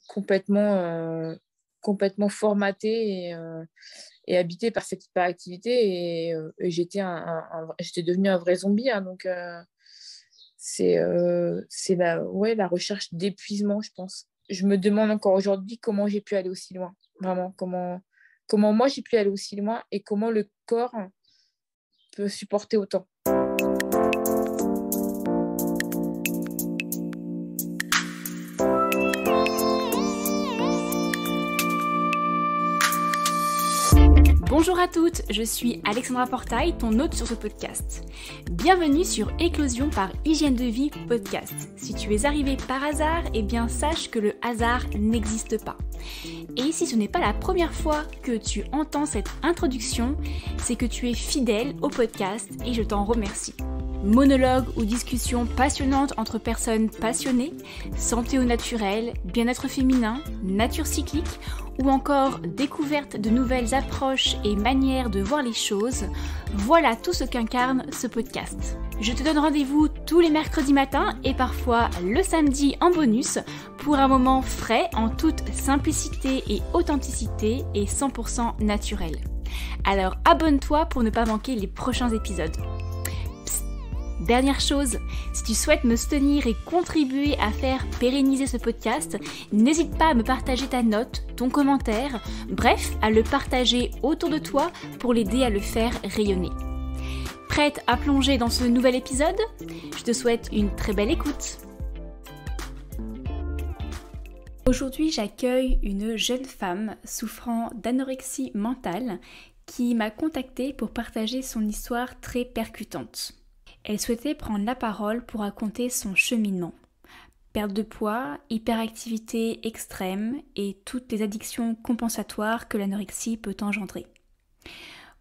complètement formatée et habitée par cette hyperactivité et j'étais devenue un vrai zombie, hein, donc c'est la recherche d'épuisement, je pense. Je me demande encore aujourd'hui comment j'ai pu aller aussi loin, vraiment, comment moi j'ai pu aller aussi loin et comment le corps peut supporter autant. Bonjour à toutes, je suis Alexandra Portail, ton hôte sur ce podcast. Bienvenue sur Éclosion par Hygiène de Vie podcast. Si tu es arrivé par hasard, eh bien sache que le hasard n'existe pas. Et si ce n'est pas la première fois que tu entends cette introduction, c'est que tu es fidèle au podcast et je t'en remercie. Monologues ou discussions passionnantes entre personnes passionnées, santé au naturel, bien-être féminin, nature cyclique ou encore découverte de nouvelles approches et manières de voir les choses, voilà tout ce qu'incarne ce podcast. Je te donne rendez-vous tous les mercredis matins et parfois le samedi en bonus pour un moment frais en toute simplicité et authenticité et 100% naturel. Alors abonne-toi pour ne pas manquer les prochains épisodes. Dernière chose, si tu souhaites me soutenir et contribuer à faire pérenniser ce podcast, n'hésite pas à me partager ta note, ton commentaire, bref, à le partager autour de toi pour l'aider à le faire rayonner. Prête à plonger dans ce nouvel épisode ? Je te souhaite une très belle écoute. Aujourd'hui, j'accueille une jeune femme souffrant d'anorexie mentale qui m'a contactée pour partager son histoire très percutante. Elle souhaitait prendre la parole pour raconter son cheminement. Perte de poids, hyperactivité extrême et toutes les addictions compensatoires que l'anorexie peut engendrer.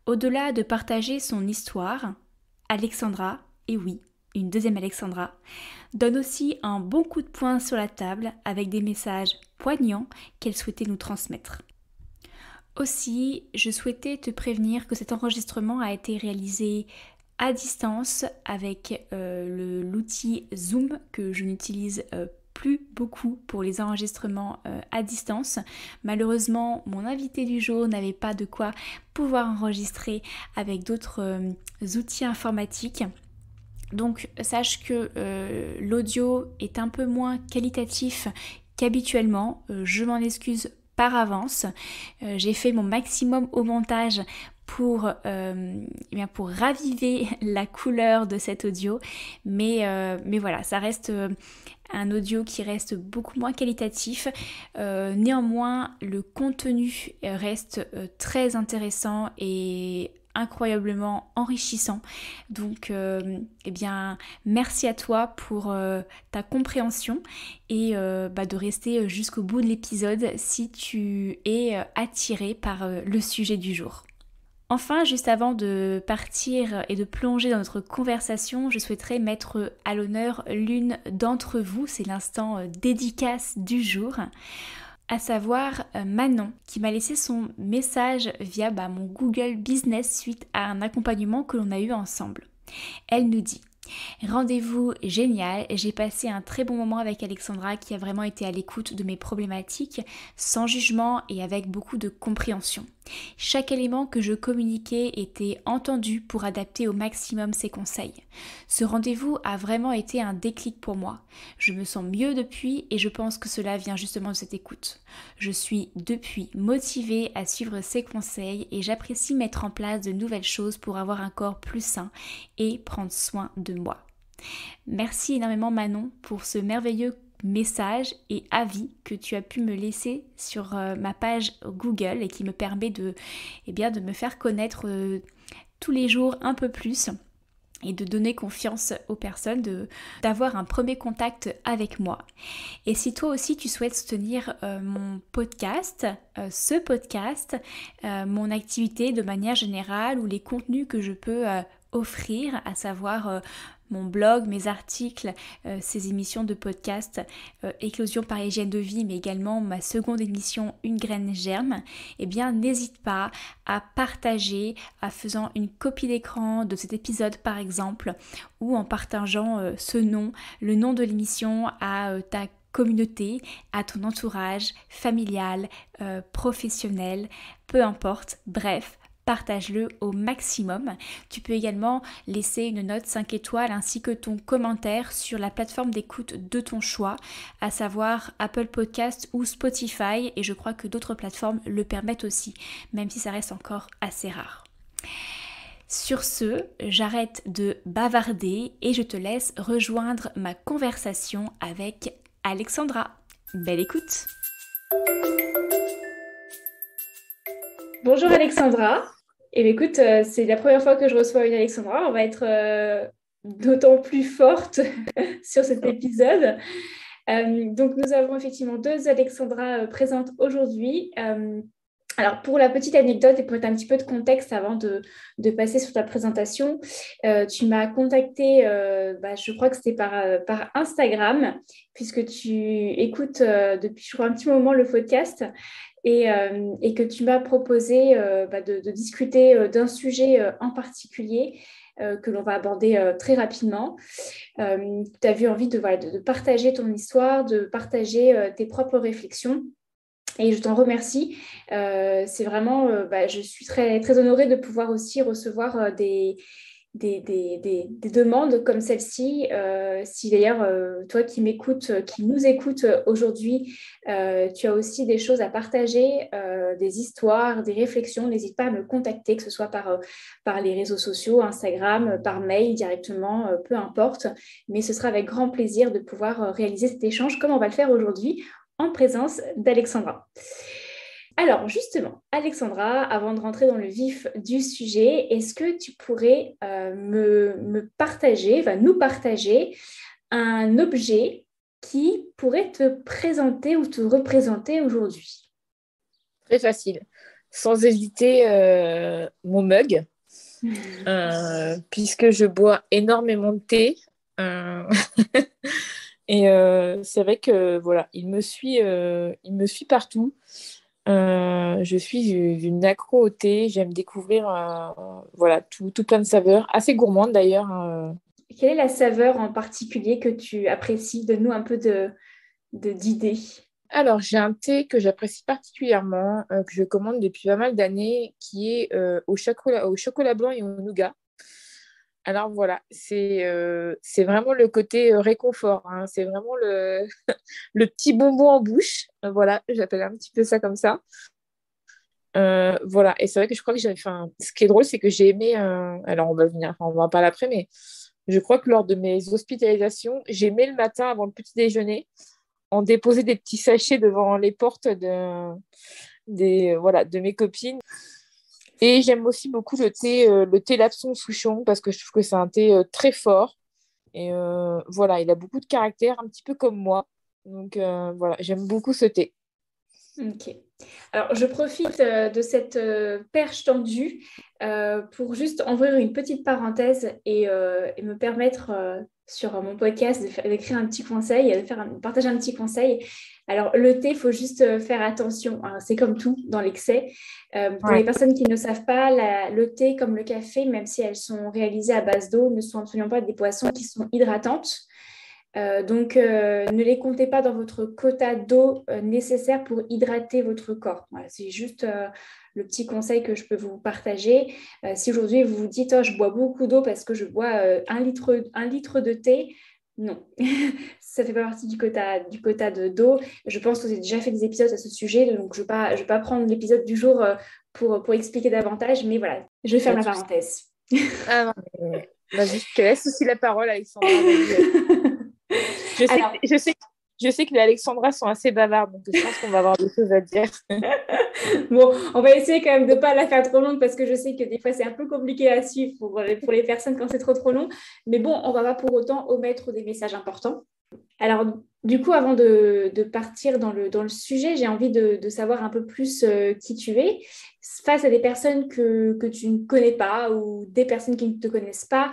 Au-delà de partager son histoire, Alexandra, et oui, une deuxième Alexandra, donne aussi un bon coup de poing sur la table avec des messages poignants qu'elle souhaitait nous transmettre. Aussi, je souhaitais te prévenir que cet enregistrement a été réalisé à distance avec l'outil Zoom que je n'utilise plus beaucoup pour les enregistrements à distance. Malheureusement, mon invité du jour n'avait pas de quoi pouvoir enregistrer avec d'autres outils informatiques. Donc sache que l'audio est un peu moins qualitatif qu'habituellement. Je m'en excuse par avance. J'ai fait mon maximum au montage pour raviver la couleur de cet audio, mais voilà, ça reste un audio qui reste beaucoup moins qualitatif. Néanmoins, le contenu reste très intéressant et incroyablement enrichissant. Donc merci à toi pour ta compréhension et de rester jusqu'au bout de l'épisode si tu es attiré par le sujet du jour. Enfin, juste avant de partir et de plonger dans notre conversation, je souhaiterais mettre à l'honneur l'une d'entre vous, c'est l'instant dédicace du jour, à savoir Manon, qui m'a laissé son message via mon Google Business suite à un accompagnement que l'on a eu ensemble. Elle nous dit: rendez-vous génial, j'ai passé un très bon moment avec Alexandra qui a vraiment été à l'écoute de mes problématiques, sans jugement et avec beaucoup de compréhension. Chaque élément que je communiquais était entendu pour adapter au maximum ses conseils. Ce rendez-vous a vraiment été un déclic pour moi. Je me sens mieux depuis et je pense que cela vient justement de cette écoute. Je suis depuis motivée à suivre ses conseils et j'apprécie mettre en place de nouvelles choses pour avoir un corps plus sain et prendre soin de moi. Merci énormément Manon pour ce merveilleux message et avis que tu as pu me laisser sur ma page Google et qui me permet de me faire connaître tous les jours un peu plus et de donner confiance aux personnes, d'avoir un premier contact avec moi. Et si toi aussi tu souhaites soutenir mon podcast, mon activité de manière générale ou les contenus que je peux offrir, à savoir mon blog, mes articles, ces émissions de podcast, Éclosion par Hygiène de Vie, mais également ma seconde émission Une graine germe, eh bien n'hésite pas à partager en faisant une copie d'écran de cet épisode par exemple, ou en partageant le nom de l'émission à ta communauté, à ton entourage familial, professionnel, peu importe, bref. Partage-le au maximum. Tu peux également laisser une note 5 étoiles ainsi que ton commentaire sur la plateforme d'écoute de ton choix, à savoir Apple Podcast ou Spotify, et je crois que d'autres plateformes le permettent aussi, même si ça reste encore assez rare. Sur ce, j'arrête de bavarder et je te laisse rejoindre ma conversation avec Alexandra. Belle écoute! Bonjour Alexandra. Et écoute, c'est la première fois que je reçois une Alexandra. On va être d'autant plus forte sur cet épisode. Donc, nous avons effectivement deux Alexandra présentes aujourd'hui. Alors, pour la petite anecdote et pour mettre un petit peu de contexte avant de passer sur ta présentation, tu m'as contactée, je crois que c'était par Instagram, puisque tu écoutes depuis, je crois, un petit moment le podcast et que tu m'as proposé de discuter d'un sujet en particulier que l'on va aborder très rapidement. Tu as eu envie de partager ton histoire, de partager tes propres réflexions. Et je t'en remercie. C'est vraiment, je suis très, très honorée de pouvoir aussi recevoir des demandes comme celle-ci. Si d'ailleurs, toi qui m'écoutes, qui nous écoutes aujourd'hui, tu as aussi des choses à partager, des histoires, des réflexions, n'hésite pas à me contacter, que ce soit par les réseaux sociaux, Instagram, par mail directement, peu importe. Mais ce sera avec grand plaisir de pouvoir réaliser cet échange comme on va le faire aujourd'hui en présence d'Alexandra. Alors justement, Alexandra, avant de rentrer dans le vif du sujet, est-ce que tu pourrais nous partager un objet qui pourrait te présenter ou te représenter aujourd'hui? Très facile. Sans hésiter, mon mug, puisque je bois énormément de thé. Et c'est vrai que voilà, il me suit partout. Je suis une accro au thé. J'aime découvrir tout plein de saveurs, assez gourmandes d'ailleurs. Quelle est la saveur en particulier que tu apprécies? Donne-nous un peu d'idées. Alors, j'ai un thé que j'apprécie particulièrement, que je commande depuis pas mal d'années, qui est au chocolat blanc et au nougat. Alors voilà, c'est vraiment le côté réconfort, hein. C'est vraiment le petit bonbon en bouche. Voilà, j'appelle un petit peu ça comme ça. Voilà, et c'est vrai que je crois que ce qui est drôle, c'est que j'ai aimé, alors on va en parler après, mais je crois que lors de mes hospitalisations, j'aimais le matin avant le petit déjeuner, en déposer des petits sachets devant les portes de mes copines. Et j'aime aussi beaucoup le thé Lapson Souchon parce que je trouve que c'est un thé très fort. Et voilà, il a beaucoup de caractère, un petit peu comme moi. Donc voilà, j'aime beaucoup ce thé. Ok. Alors, je profite de cette perche tendue pour juste ouvrir une petite parenthèse et me permettre sur mon podcast d'écrire un petit conseil, de partager un petit conseil. Alors, le thé, il faut juste faire attention, hein. C'est comme tout dans l'excès. Pour les personnes qui ne savent pas, le thé comme le café, même si elles sont réalisées à base d'eau, ne sont absolument pas des boissons qui sont hydratantes. Donc, ne les comptez pas dans votre quota d'eau nécessaire pour hydrater votre corps. Voilà, c'est juste le petit conseil que je peux vous partager. Si aujourd'hui vous vous dites, oh, je bois beaucoup d'eau parce que je bois 1 litre de thé, non, ça ne fait pas partie du quota d'eau. Je pense que j'ai déjà fait des épisodes à ce sujet, donc je ne vais pas prendre l'épisode du jour pour expliquer davantage, mais voilà, je ferme la parenthèse. Ah non, mais... Vas-y, je te laisse aussi la parole, Alexandra. Je sais que les Alexandras sont assez bavardes, donc je pense qu'on va avoir des choses à dire. Bon, on va essayer quand même de ne pas la faire trop longue parce que je sais que des fois c'est un peu compliqué à suivre pour les personnes quand c'est trop long. Mais bon, on ne va pas pour autant omettre des messages importants. Alors, du coup, avant de partir dans le sujet, j'ai envie de savoir un peu plus qui tu es. Face à des personnes que tu ne connais pas ou des personnes qui ne te connaissent pas,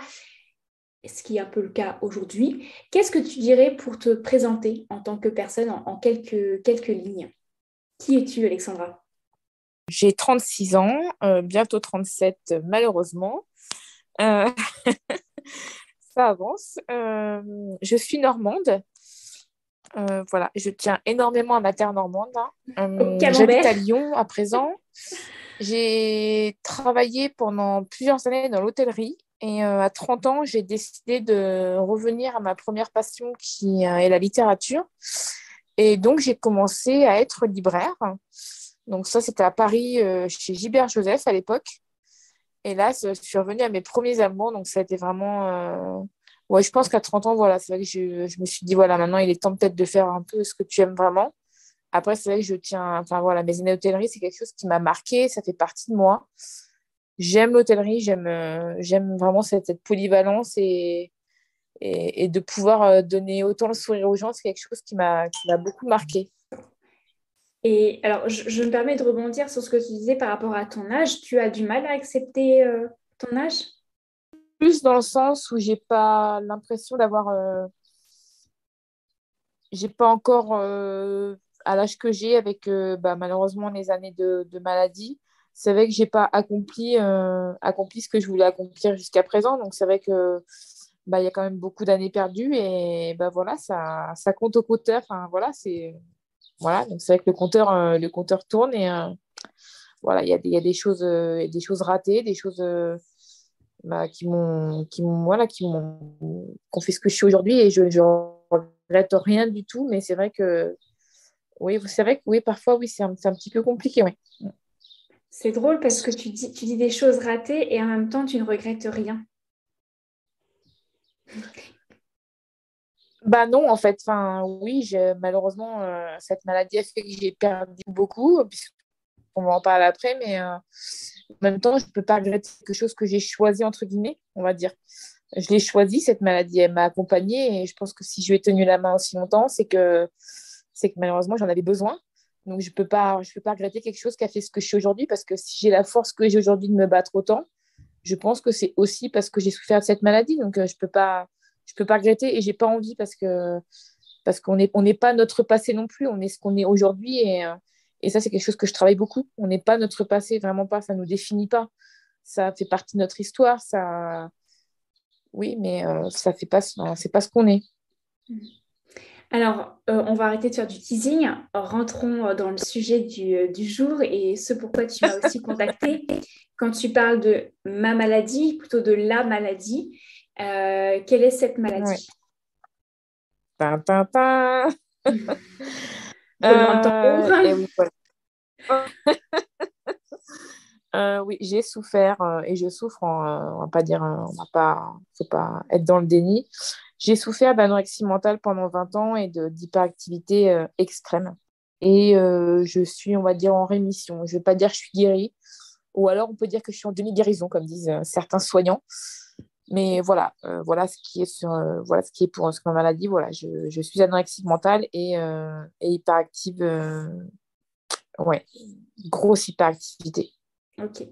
ce qui est un peu le cas aujourd'hui, qu'est-ce que tu dirais pour te présenter en tant que personne en quelques lignes? Qui es-tu, Alexandra? J'ai 36 ans, bientôt 37 malheureusement. Euh, Ça avance. Je suis normande. Voilà, je tiens énormément à ma terre normande, hein. Au J'habite camembert. à Lyon à présent. J'ai travaillé pendant plusieurs années dans l'hôtellerie et à 30 ans, j'ai décidé de revenir à ma première passion qui est la littérature. Et donc, j'ai commencé à être libraire. Donc ça, c'était à Paris, chez Gilbert Joseph à l'époque. Et là, je suis revenue à mes premiers amours. Donc ça a été vraiment... Ouais, je pense qu'à 30 ans, voilà, c'est vrai que je me suis dit, voilà, maintenant, il est temps peut-être de faire un peu ce que tu aimes vraiment. Après, c'est vrai que je tiens, enfin voilà, mes années d'hôtellerie, c'est quelque chose qui m'a marqué, ça fait partie de moi. J'aime l'hôtellerie, j'aime vraiment cette polyvalence et de pouvoir donner autant le sourire aux gens, c'est quelque chose qui m'a beaucoup marqué. Et alors, je me permets de rebondir sur ce que tu disais par rapport à ton âge. Tu as du mal à accepter ton âge? Plus dans le sens où j'ai pas l'impression j'ai pas encore, à l'âge que j'ai, avec bah, malheureusement les années de maladie, c'est vrai que j'ai pas accompli ce que je voulais accomplir jusqu'à présent. Donc c'est vrai que bah, il y a quand même beaucoup d'années perdues et bah, voilà, ça compte au compteur. Enfin, voilà, voilà, donc c'est vrai que le compteur tourne et voilà, il y a des choses ratées, des choses bah, voilà, qu'on fait ce que je suis aujourd'hui et je regrette rien du tout. Mais c'est vrai que oui, c'est vrai que oui, parfois, oui, c'est un petit peu compliqué, oui. C'est drôle parce que tu dis des choses ratées et en même temps, tu ne regrettes rien. Bah non, en fait, enfin, oui, malheureusement, cette maladie a fait que j'ai perdu beaucoup, puisqu'on va en parler après, mais en même temps, je ne peux pas regretter quelque chose que j'ai choisi, entre guillemets, on va dire. Je l'ai choisi, cette maladie, elle m'a accompagnée, et je pense que si je lui ai tenu la main aussi longtemps, c'est que malheureusement, j'en avais besoin. Donc, je peux pas regretter quelque chose qui a fait ce que je suis aujourd'hui, parce que si j'ai la force que j'ai aujourd'hui de me battre autant, je pense que c'est aussi parce que j'ai souffert de cette maladie. Donc, je peux pas regretter et j'ai pas envie parce qu'on n'est pas notre passé non plus. On est ce qu'on est aujourd'hui et ça, c'est quelque chose que je travaille beaucoup. On n'est pas notre passé, vraiment pas. Ça nous définit pas. Ça fait partie de notre histoire. Ça, oui, mais ça fait pas, c'est pas ce qu'on est. Alors, on va arrêter de faire du teasing. Rentrons dans le sujet du jour et ce pourquoi tu m'as aussi contacté. Quand tu parles de ma maladie, plutôt de la maladie, quelle est cette Ouais. maladie? Tin, tin, tin. Roulement de tambour. Et oui, voilà. Oui, j'ai souffert et je souffre, on va pas dire, faut pas être dans le déni. J'ai souffert d'anorexie mentale pendant 20 ans et d'hyperactivité extrême. Et je suis, on va dire, en rémission. Je ne vais pas dire que je suis guérie, ou alors on peut dire que je suis en demi-guérison, comme disent certains soignants. Mais voilà, voilà ce qui est pour ce ma maladie. Voilà, je suis anorexique mentale et hyperactive. Ouais, grosse hyperactivité. Ok.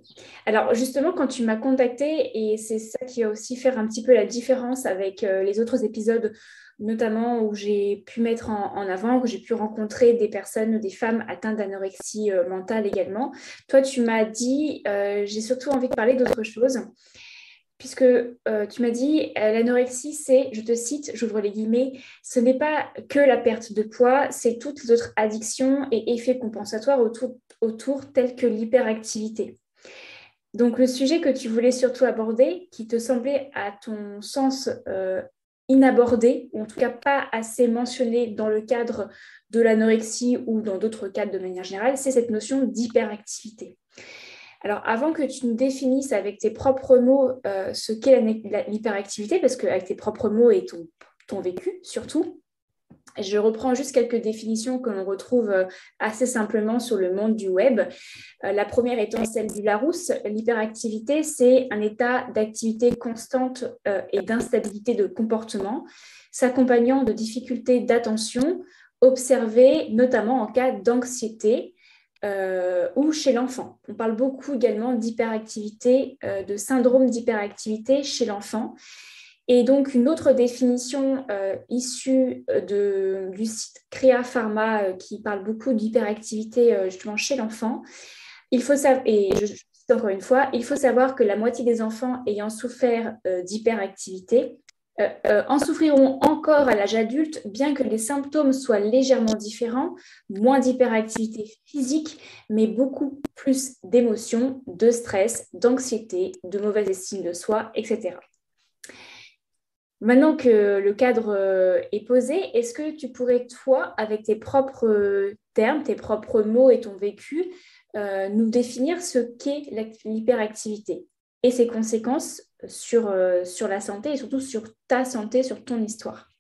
Alors justement, quand tu m'as contacté, et c'est ça qui va aussi faire un petit peu la différence avec les autres épisodes, notamment où j'ai pu mettre en avant, où j'ai pu rencontrer des personnes, des femmes atteintes d'anorexie mentale également. Toi, tu m'as dit, j'ai surtout envie de parler d'autre chose, puisque tu m'as dit, l'anorexie, c'est, je te cite, j'ouvre les guillemets, ce n'est pas que la perte de poids, c'est toutes les autres addictions et effets compensatoires autour tels que l'hyperactivité. Donc, le sujet que tu voulais surtout aborder, qui te semblait à ton sens inabordé, ou en tout cas pas assez mentionné dans le cadre de l'anorexie ou dans d'autres cadres de manière générale, c'est cette notion d'hyperactivité. Alors, avant que tu nous définisses avec tes propres mots ce qu'est l'hyperactivité, parce qu'avec tes propres mots et ton vécu surtout, je reprends juste quelques définitions que l'on retrouve assez simplement sur le monde du web. La première étant celle du Larousse. L'hyperactivité, c'est un état d'activité constante et d'instabilité de comportement, s'accompagnant de difficultés d'attention observées notamment en cas d'anxiété ou chez l'enfant. On parle beaucoup également d'hyperactivité, de syndrome d'hyperactivité chez l'enfant. Et donc, une autre définition issue du site Créa Pharma qui parle beaucoup d'hyperactivité justement chez l'enfant. Il faut savoir, et je cite encore une fois, il faut savoir que la moitié des enfants ayant souffert d'hyperactivité en souffriront encore à l'âge adulte, bien que les symptômes soient légèrement différents, moins d'hyperactivité physique, mais beaucoup plus d'émotions, de stress, d'anxiété, de mauvaise estime de soi, etc. Maintenant que le cadre est posé, est-ce que tu pourrais, toi, avec tes propres termes, tes propres mots et ton vécu, nous définir ce qu'est l'hyperactivité et ses conséquences sur la santé et surtout sur ta santé, sur ton histoire?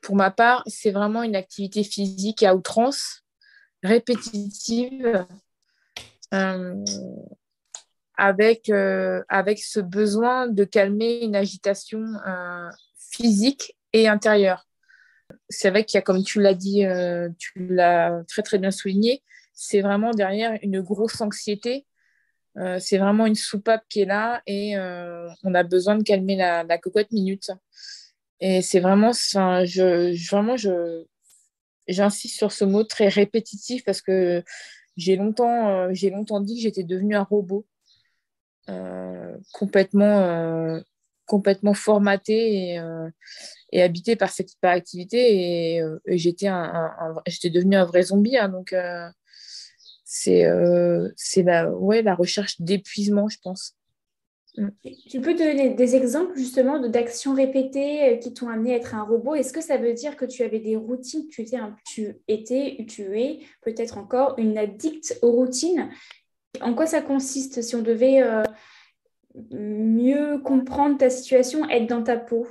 Pour ma part, c'est vraiment une activité physique à outrance, répétitive, euh, avec ce besoin de calmer une agitation physique et intérieure. C'est vrai qu'il y a, comme tu l'as dit, tu l'as très très bien souligné, c'est vraiment derrière une grosse anxiété. C'est vraiment une soupape qui est là et on a besoin de calmer la cocotte minute. Et c'est vraiment, enfin, j'insiste sur ce mot très répétitif parce que j'ai longtemps dit que j'étais devenue un robot complètement formaté et habité par cette hyperactivité et j'étais devenue un vrai zombie, hein, donc c'est la recherche d'épuisement, je pense. Mm. Tu peux donner des exemples justement d'actions répétées qui t'ont amené à être un robot. Est-ce que ça veut dire que tu avais des routines, tu es peut-être encore une addict aux routines? En quoi ça consiste si on devait mieux comprendre ta situation, être dans ta peau?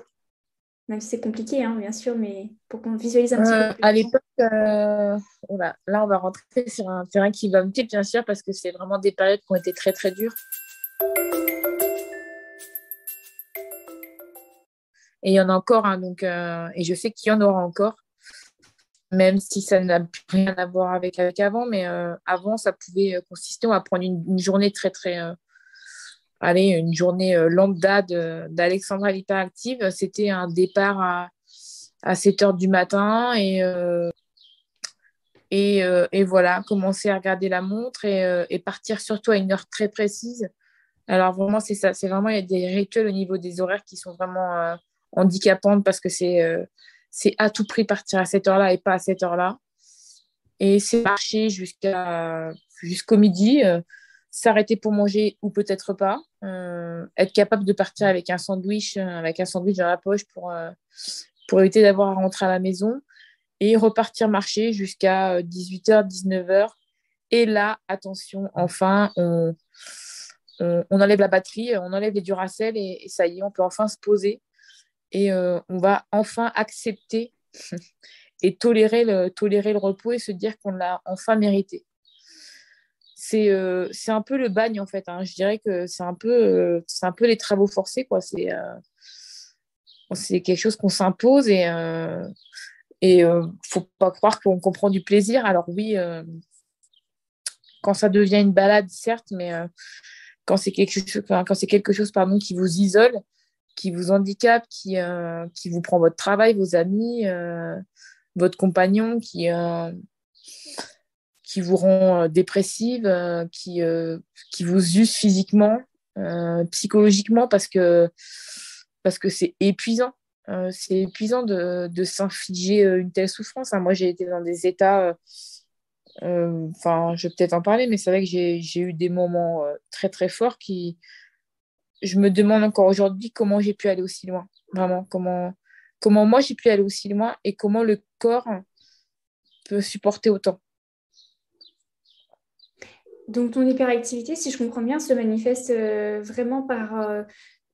Même si c'est compliqué, hein, bien sûr, mais pour qu'on visualise un petit peu plus. À l'époque, là, on va rentrer sur un terrain qui va me piquer, bien sûr, parce que c'est vraiment des périodes qui ont été très, très dures. Et il y en a encore, hein, donc, et je sais qu'il y en aura encore, même si ça n'a plus rien à voir avec avant, mais avant, ça pouvait consister à prendre une journée très, très, allez, une journée lambda d'Alexandra l'hyperactive. C'était un départ à 7 heures du matin et voilà, commencer à regarder la montre et partir surtout à une heure très précise. Alors vraiment, c'est ça, c'est vraiment, il y a des rituels au niveau des horaires qui sont vraiment handicapantes parce que c'est à tout prix partir à cette heure-là et pas à cette heure-là. Et c'est marcher jusqu'au midi, s'arrêter pour manger ou peut-être pas, être capable de partir avec un sandwich dans la poche pour éviter d'avoir à rentrer à la maison et repartir marcher jusqu'à 18h, 19h. Et là, attention, enfin, on enlève la batterie, on enlève les Duracell et ça y est, on peut enfin se poser et on va enfin accepter et tolérer le repos et se dire qu'on l'a enfin mérité. C'est un peu le bagne en fait, hein. Je dirais que c'est un peu les travaux forcés, quoi. C'est quelque chose qu'on s'impose et faut pas croire qu'on comprend du plaisir. Alors oui, quand ça devient une balade, certes, mais quand c'est quelque chose pardon, qui vous isole, qui vous handicape, qui vous prend votre travail, vos amis, votre compagnon, qui vous rend dépressive, qui vous use physiquement, psychologiquement, parce que c'est épuisant. C'est épuisant de s'infliger une telle souffrance, hein. Moi, j'ai été dans des états, enfin, je vais peut-être en parler, mais c'est vrai que j'ai eu des moments très, très forts je me demande encore aujourd'hui comment j'ai pu aller aussi loin. Vraiment, comment moi j'ai pu aller aussi loin et comment le corps peut supporter autant. Donc, ton hyperactivité, si je comprends bien, se manifeste vraiment par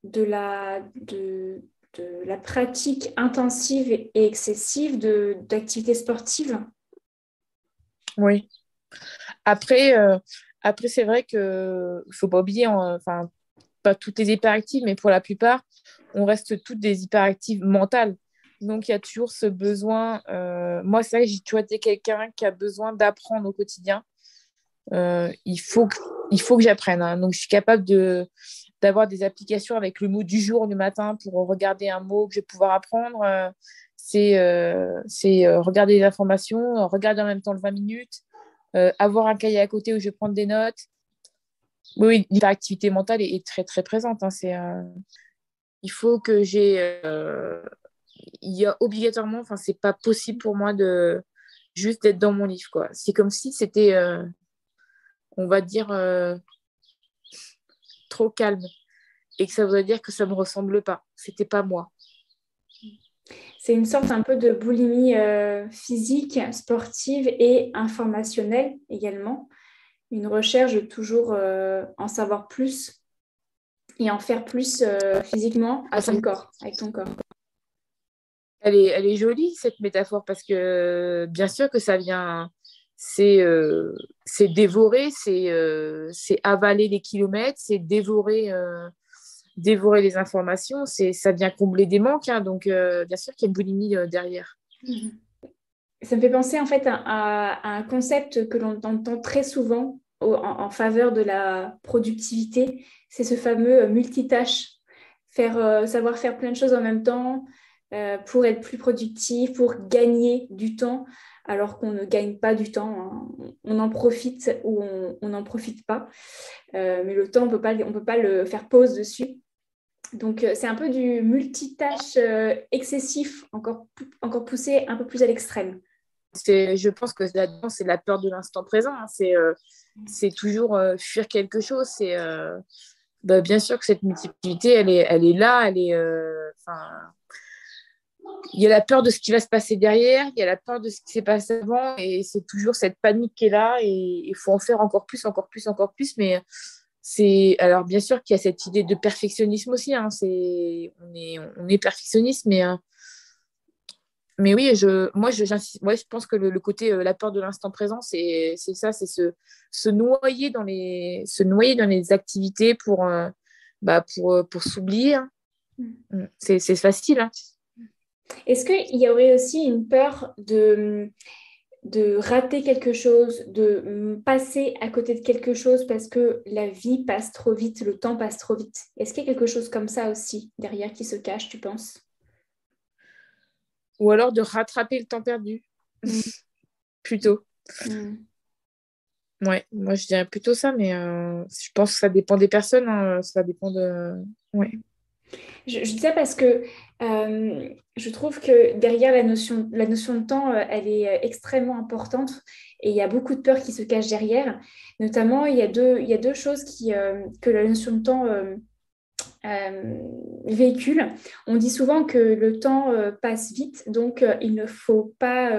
de la pratique intensive et excessive d'activités sportives. Oui. Après, après c'est vrai que faut pas oublier, enfin, pas toutes les hyperactives, mais pour la plupart, on reste toutes des hyperactives mentales. Donc, il y a toujours ce besoin. Moi, c'est vrai que j'ai toujours été quelqu'un qui a besoin d'apprendre au quotidien. Il faut que j'apprenne, hein. Donc, je suis capable d'avoir des applications avec le mot du jour le matin pour regarder un mot que je vais pouvoir apprendre. Regarder les informations, regarder en même temps le 20 minutes, avoir un cahier à côté où je vais prendre des notes. Oui, l'hyperactivité mentale est très, très présente, hein. Il faut que il y a obligatoirement, enfin, c'est pas possible pour moi de juste d'être dans mon livre, quoi. C'est comme si c'était, on va dire, trop calme et que ça voudrait dire que ça me ressemble pas. C'était pas moi. C'est une sorte un peu de boulimie physique, sportive et informationnelle également. Une recherche de toujours en savoir plus et en faire plus physiquement à ton corps, avec ton corps. Elle est jolie, cette métaphore, parce que bien sûr que ça vient, c'est dévorer, c'est avaler les kilomètres, c'est dévorer les informations, ça vient combler des manques, hein, donc bien sûr qu'il y a une boulimie derrière. Mhm. Ça me fait penser en fait à un concept que l'on entend très souvent en faveur de la productivité, c'est ce fameux multitâche, savoir faire plein de choses en même temps pour être plus productif, pour gagner du temps, alors qu'on ne gagne pas du temps, hein. On en profite ou on n'en profite pas. Mais le temps, on peut pas le faire pause dessus. Donc, c'est un peu du multitâche excessif, encore poussé un peu plus à l'extrême. Je pense que là-dedans, c'est la peur de l'instant présent, hein. C'est toujours fuir quelque chose. Bien sûr que cette multiplicité, elle est là. Enfin, il y a la peur de ce qui va se passer derrière, il y a la peur de ce qui s'est passé avant, et c'est toujours cette panique qui est là, et il faut en faire encore plus, encore plus, encore plus. Mais alors bien sûr qu'il y a cette idée de perfectionnisme aussi, hein. On est perfectionniste, mais oui, j'insiste, ouais, je pense que le côté, la peur de l'instant présent, c'est ça, c'est se noyer dans les activités pour s'oublier, hein. C'est facile, hein. Est-ce qu'il y aurait aussi une peur de rater quelque chose, de passer à côté de quelque chose parce que la vie passe trop vite, le temps passe trop vite? Est-ce qu'il y a quelque chose comme ça aussi derrière qui se cache, tu penses? Ou alors de rattraper le temps perdu, Mm. plutôt. Mm. Ouais, moi je dirais plutôt ça, mais je pense que ça dépend des personnes, hein, ça dépend de... Ouais. Je dis ça parce que je trouve que derrière la notion de temps, elle est extrêmement importante et il y a beaucoup de peurs qui se cachent derrière. Notamment, il y a deux choses que la notion de temps véhicule. On dit souvent que le temps passe vite, donc il ne faut pas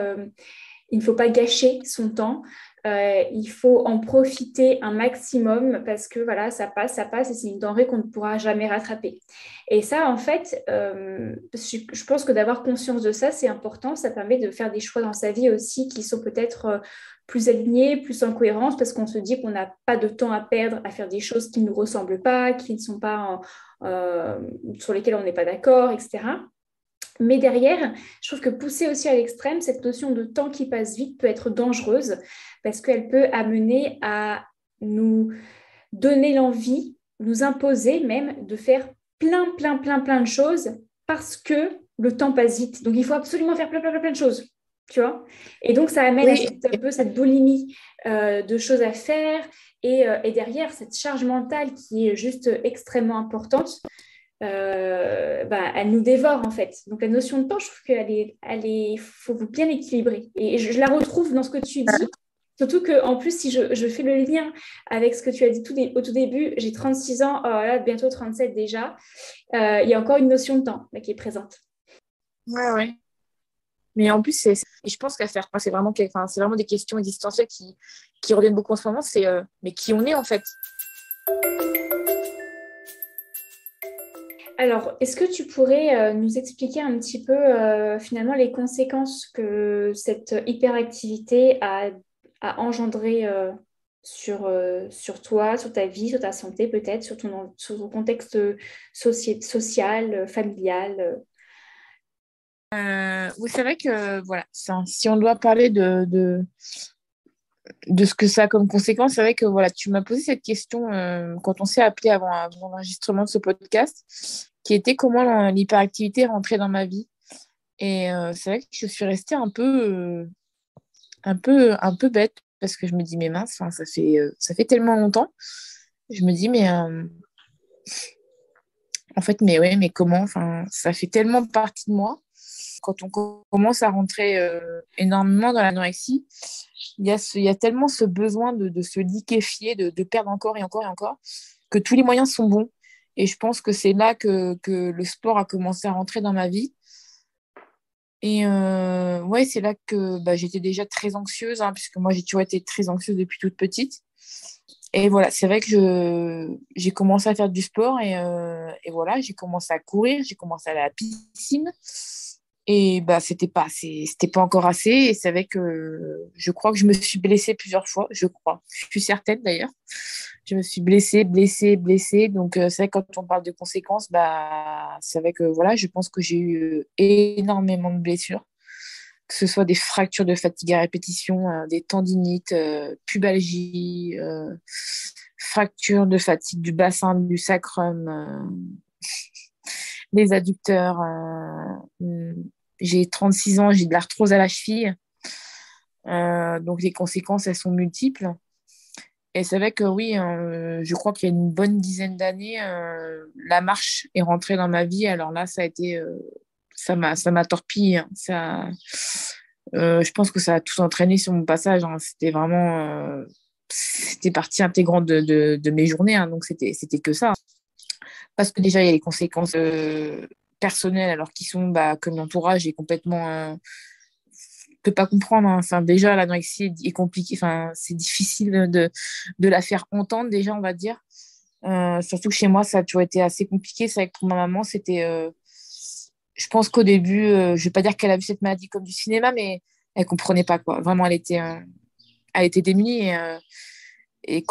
gâcher son temps. Il faut en profiter un maximum parce que voilà, ça passe et c'est une denrée qu'on ne pourra jamais rattraper. Et ça, en fait, je pense que d'avoir conscience de ça, c'est important. Ça permet de faire des choix dans sa vie aussi qui sont peut-être plus alignés, plus en cohérence parce qu'on se dit qu'on n'a pas de temps à perdre à faire des choses qui ne nous ressemblent pas, qui ne sont pas sur lesquelles on n'est pas d'accord, etc. Mais derrière, je trouve que pousser aussi à l'extrême, cette notion de temps qui passe vite peut être dangereuse parce qu'elle peut amener à nous donner l'envie, nous imposer même de faire plein de choses parce que le temps passe vite. Donc, il faut absolument faire plein de choses, tu vois. Et donc, ça amène Oui, un peu cette boulimie de choses à faire et derrière, cette charge mentale qui est juste extrêmement importante elle nous dévore en fait. Donc la notion de temps, je trouve faut bien équilibrer. Et je la retrouve dans ce que tu dis. Surtout qu'en plus, si je fais le lien avec ce que tu as dit au tout début, j'ai 36 ans, oh là, bientôt 37 déjà, il y a encore une notion de temps là, qui est présente. ouais. Mais en plus, et je pense qu'à faire, c'est vraiment, c'est vraiment des questions existentielles qui reviennent beaucoup en ce moment, mais qui on est en fait. Alors, est-ce que tu pourrais nous expliquer un petit peu finalement les conséquences que cette hyperactivité a engendré sur toi, sur ta vie, sur ta santé peut-être, sur ton contexte social, familial? Oui, c'est vrai que voilà, si on doit parler de ce que ça a comme conséquence, c'est vrai que voilà, tu m'as posé cette question quand on s'est appelé avant l'enregistrement de ce podcast, qui était comment l'hyperactivité est rentrée dans ma vie. Et c'est vrai que je suis restée un peu bête parce que je me dis, mais mince, ça fait tellement longtemps. Je me dis, mais En fait, mais ouais, mais comment? Enfin, ça fait tellement partie de moi. Quand on commence à rentrer énormément dans l'anorexie, il y a tellement ce besoin de se liquéfier, de perdre encore et encore et encore, que tous les moyens sont bons. Et je pense que c'est là que le sport a commencé à rentrer dans ma vie. Et ouais, c'est là que j'étais déjà très anxieuse, hein, puisque moi, j'ai toujours été très anxieuse depuis toute petite. Et voilà, c'est vrai que j'ai commencé à faire du sport et voilà, j'ai commencé à courir, j'ai commencé à aller à la piscine. Et c'était pas encore assez. Et c'est vrai que je crois que je me suis blessée plusieurs fois, je crois. Je suis certaine d'ailleurs. Je me suis blessée. Donc, c'est vrai que quand on parle de conséquences, c'est vrai que voilà, je pense que j'ai eu énormément de blessures, que ce soit des fractures de fatigue à répétition, des tendinites, pubalgie, fractures de fatigue du bassin, du sacrum, des adducteurs. J'ai 36 ans, j'ai de l'arthrose à la cheville. Donc les conséquences, elles sont multiples. Et c'est vrai que oui, je crois qu'il y a une bonne dizaine d'années, la marche est rentrée dans ma vie. Alors là, ça a été, ça m'a torpillée, hein. Je pense que ça a tout entraîné sur mon passage, hein. C'était vraiment, c'était partie intégrante de mes journées, hein. Donc c'était que ça. Parce que déjà, il y a les conséquences personnelles, alors qui sont que l'entourage est complètement peut pas comprendre, hein. Enfin, déjà, l'anorexie est compliquée. Enfin, c'est difficile de la faire entendre, déjà, on va dire. Surtout que chez moi, ça a toujours été assez compliqué. C'est vrai que pour ma maman, c'était. Je pense qu'au début, je vais pas dire qu'elle a vu cette maladie comme du cinéma, mais elle comprenait pas, quoi. Vraiment, elle était démunie. Et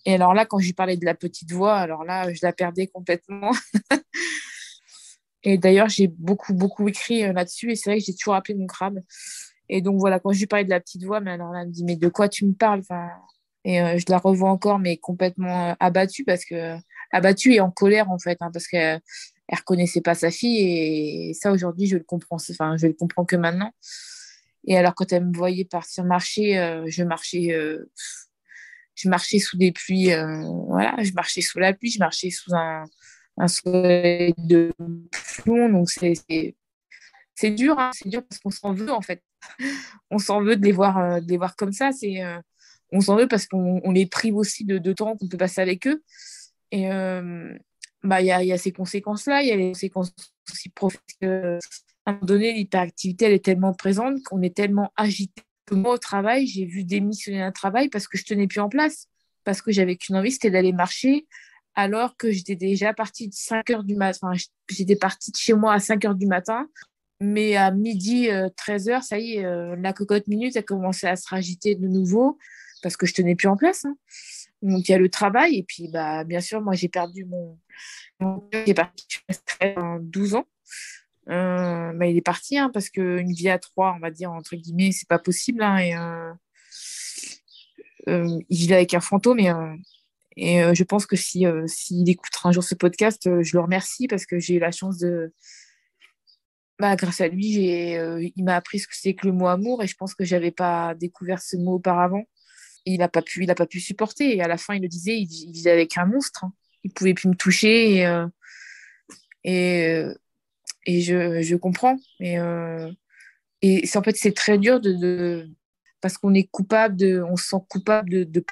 alors là, quand je lui parlais de la petite voix, alors là, je la perdais complètement. Et d'ailleurs, j'ai beaucoup écrit là-dessus. Et c'est vrai que j'ai toujours appelé mon crabe. Et donc voilà, quand je lui parlais de la petite voix, mais alors là, elle me dit, mais de quoi tu me parles? Enfin, et je la revois encore, mais complètement abattue, abattue et en colère, en fait, hein, parce qu'elle elle reconnaissait pas sa fille. Et ça, aujourd'hui, je le comprends. Enfin, je le comprends que maintenant. Et alors, quand elle me voyait partir marcher, je marchais sous des pluies, voilà, je marchais sous la pluie, je marchais sous un soleil de plomb. Donc, c'est dur, hein, c'est dur parce qu'on s'en veut, en fait. On s'en veut de les voir comme ça. On s'en veut parce qu'on les prive aussi de temps qu'on peut passer avec eux. Et il y a ces conséquences-là, il y a les conséquences aussi professionnelles. À un moment donné, l'hyperactivité, elle est tellement présente qu'on est tellement agité. Moi, au travail, j'ai vu démissionner un travail parce que je tenais plus en place, parce que j'avais qu'une envie, c'était d'aller marcher, alors que j'étais déjà partie de 5 heures du matin. Enfin, j'étais partie de chez moi à 5 heures du matin, mais à midi, 13 heures, ça y est, la cocotte minute a commencé à se ragiter de nouveau parce que je tenais plus en place, hein. Donc, il y a le travail, et puis, bien sûr, moi, j'ai perdu mon père qui est parti, je suis restée 12 ans. Il est parti, hein, parce qu'une vie à trois, on va dire, entre guillemets, c'est pas possible, hein, il vivait avec un fantôme, je pense que s'il écoutera un jour ce podcast, je le remercie parce que j'ai eu la chance grâce à lui, il m'a appris ce que c'est que le mot amour, et je pense que j'avais pas découvert ce mot auparavant. Et il a pas pu supporter. Et à la fin, il le disait, il vivait avec un monstre, hein. Il pouvait plus me toucher, et, je comprends. Et en fait, c'est très dur parce qu'on est on se sent coupable de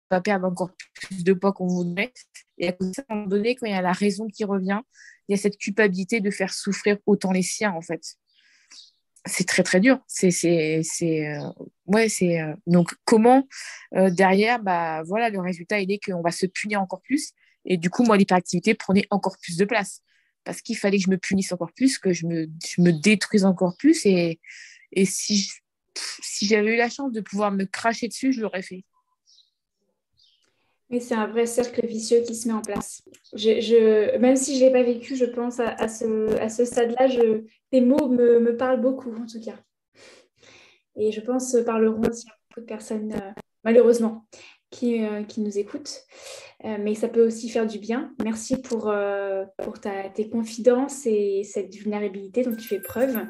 pas perdre encore plus de poids qu'on voudrait. Et à cause de ça, à un moment donné, quand il y a la raison qui revient, il y a cette culpabilité de faire souffrir autant les siens, en fait. C'est très, très dur. Ouais, donc, comment, derrière, voilà, le résultat, il est qu'on va se punir encore plus. Et du coup, moi, l'hyperactivité prenait encore plus de place. Parce qu'il fallait que je me punisse encore plus, que je me détruise encore plus. Et si j'avais eu la chance de pouvoir me cracher dessus, je l'aurais fait. Mais c'est un vrai cercle vicieux qui se met en place. Même si je ne l'ai pas vécu, je pense à ce stade-là, tes mots me parlent beaucoup, en tout cas. Et je pense parleront aussi à beaucoup de personnes, malheureusement, qui nous écoutent. Mais ça peut aussi faire du bien. Merci pour tes confidences et cette vulnérabilité dont tu fais preuve.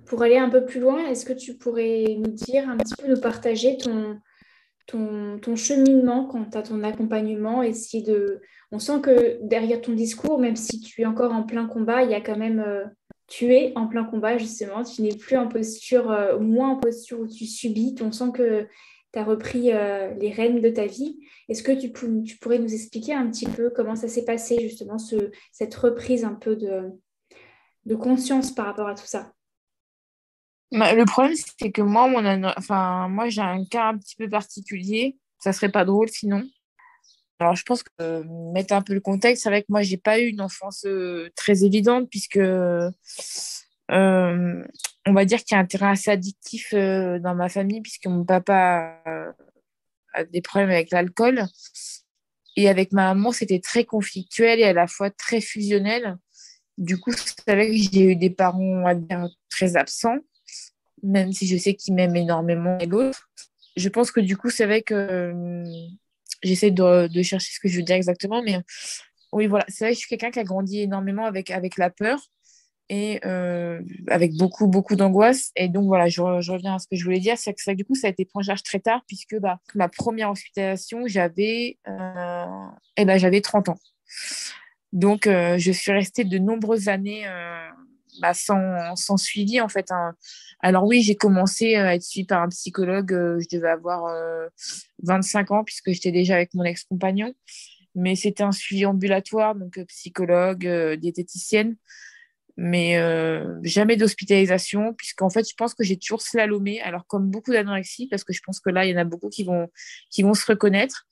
Pour aller un peu plus loin, est-ce que tu pourrais nous dire un petit peu, nous partager ton cheminement quant à ton accompagnement, on sent que derrière ton discours, même si tu es encore en plein combat, il y a quand même, tu es en plein combat justement, tu n'es plus en posture, moins en posture où tu subis, on sent que tu as repris les rênes de ta vie. Est-ce que tu pourrais nous expliquer un petit peu comment ça s'est passé justement, cette reprise un peu de conscience par rapport à tout ça? Le problème, c'est que moi, j'ai un cas un petit peu particulier. Ça serait pas drôle sinon. Alors, je pense que mettre un peu le contexte, c'est vrai que moi, j'ai pas eu une enfance très évidente puisque on va dire qu'il y a un terrain assez addictif dans ma famille puisque mon papa a des problèmes avec l'alcool et avec ma maman, c'était très conflictuel et à la fois très fusionnel. Du coup, c'est vrai que j'ai eu des parents, on va dire, très absents, même si je sais qu'ils m'aiment énormément et l'autre. Je pense que du coup, c'est vrai que j'essaie de chercher ce que je veux dire exactement, mais oui, voilà, c'est vrai que je suis quelqu'un qui a grandi énormément avec la peur et avec beaucoup, beaucoup d'angoisse. Et donc, voilà, je reviens à ce que je voulais dire, c'est que du coup, ça a été pris en charge très tard, puisque ma première hospitalisation, j'avais 30 ans. Donc, je suis restée de nombreuses années sans suivi, en fait, hein. Alors oui, j'ai commencé à être suivie par un psychologue, je devais avoir 25 ans, puisque j'étais déjà avec mon ex-compagnon. Mais c'était un suivi ambulatoire, donc psychologue, diététicienne, mais jamais d'hospitalisation, puisqu'en fait, je pense que j'ai toujours slalomé, alors comme beaucoup d'anorexie, parce que je pense que là, il y en a beaucoup qui vont se reconnaître.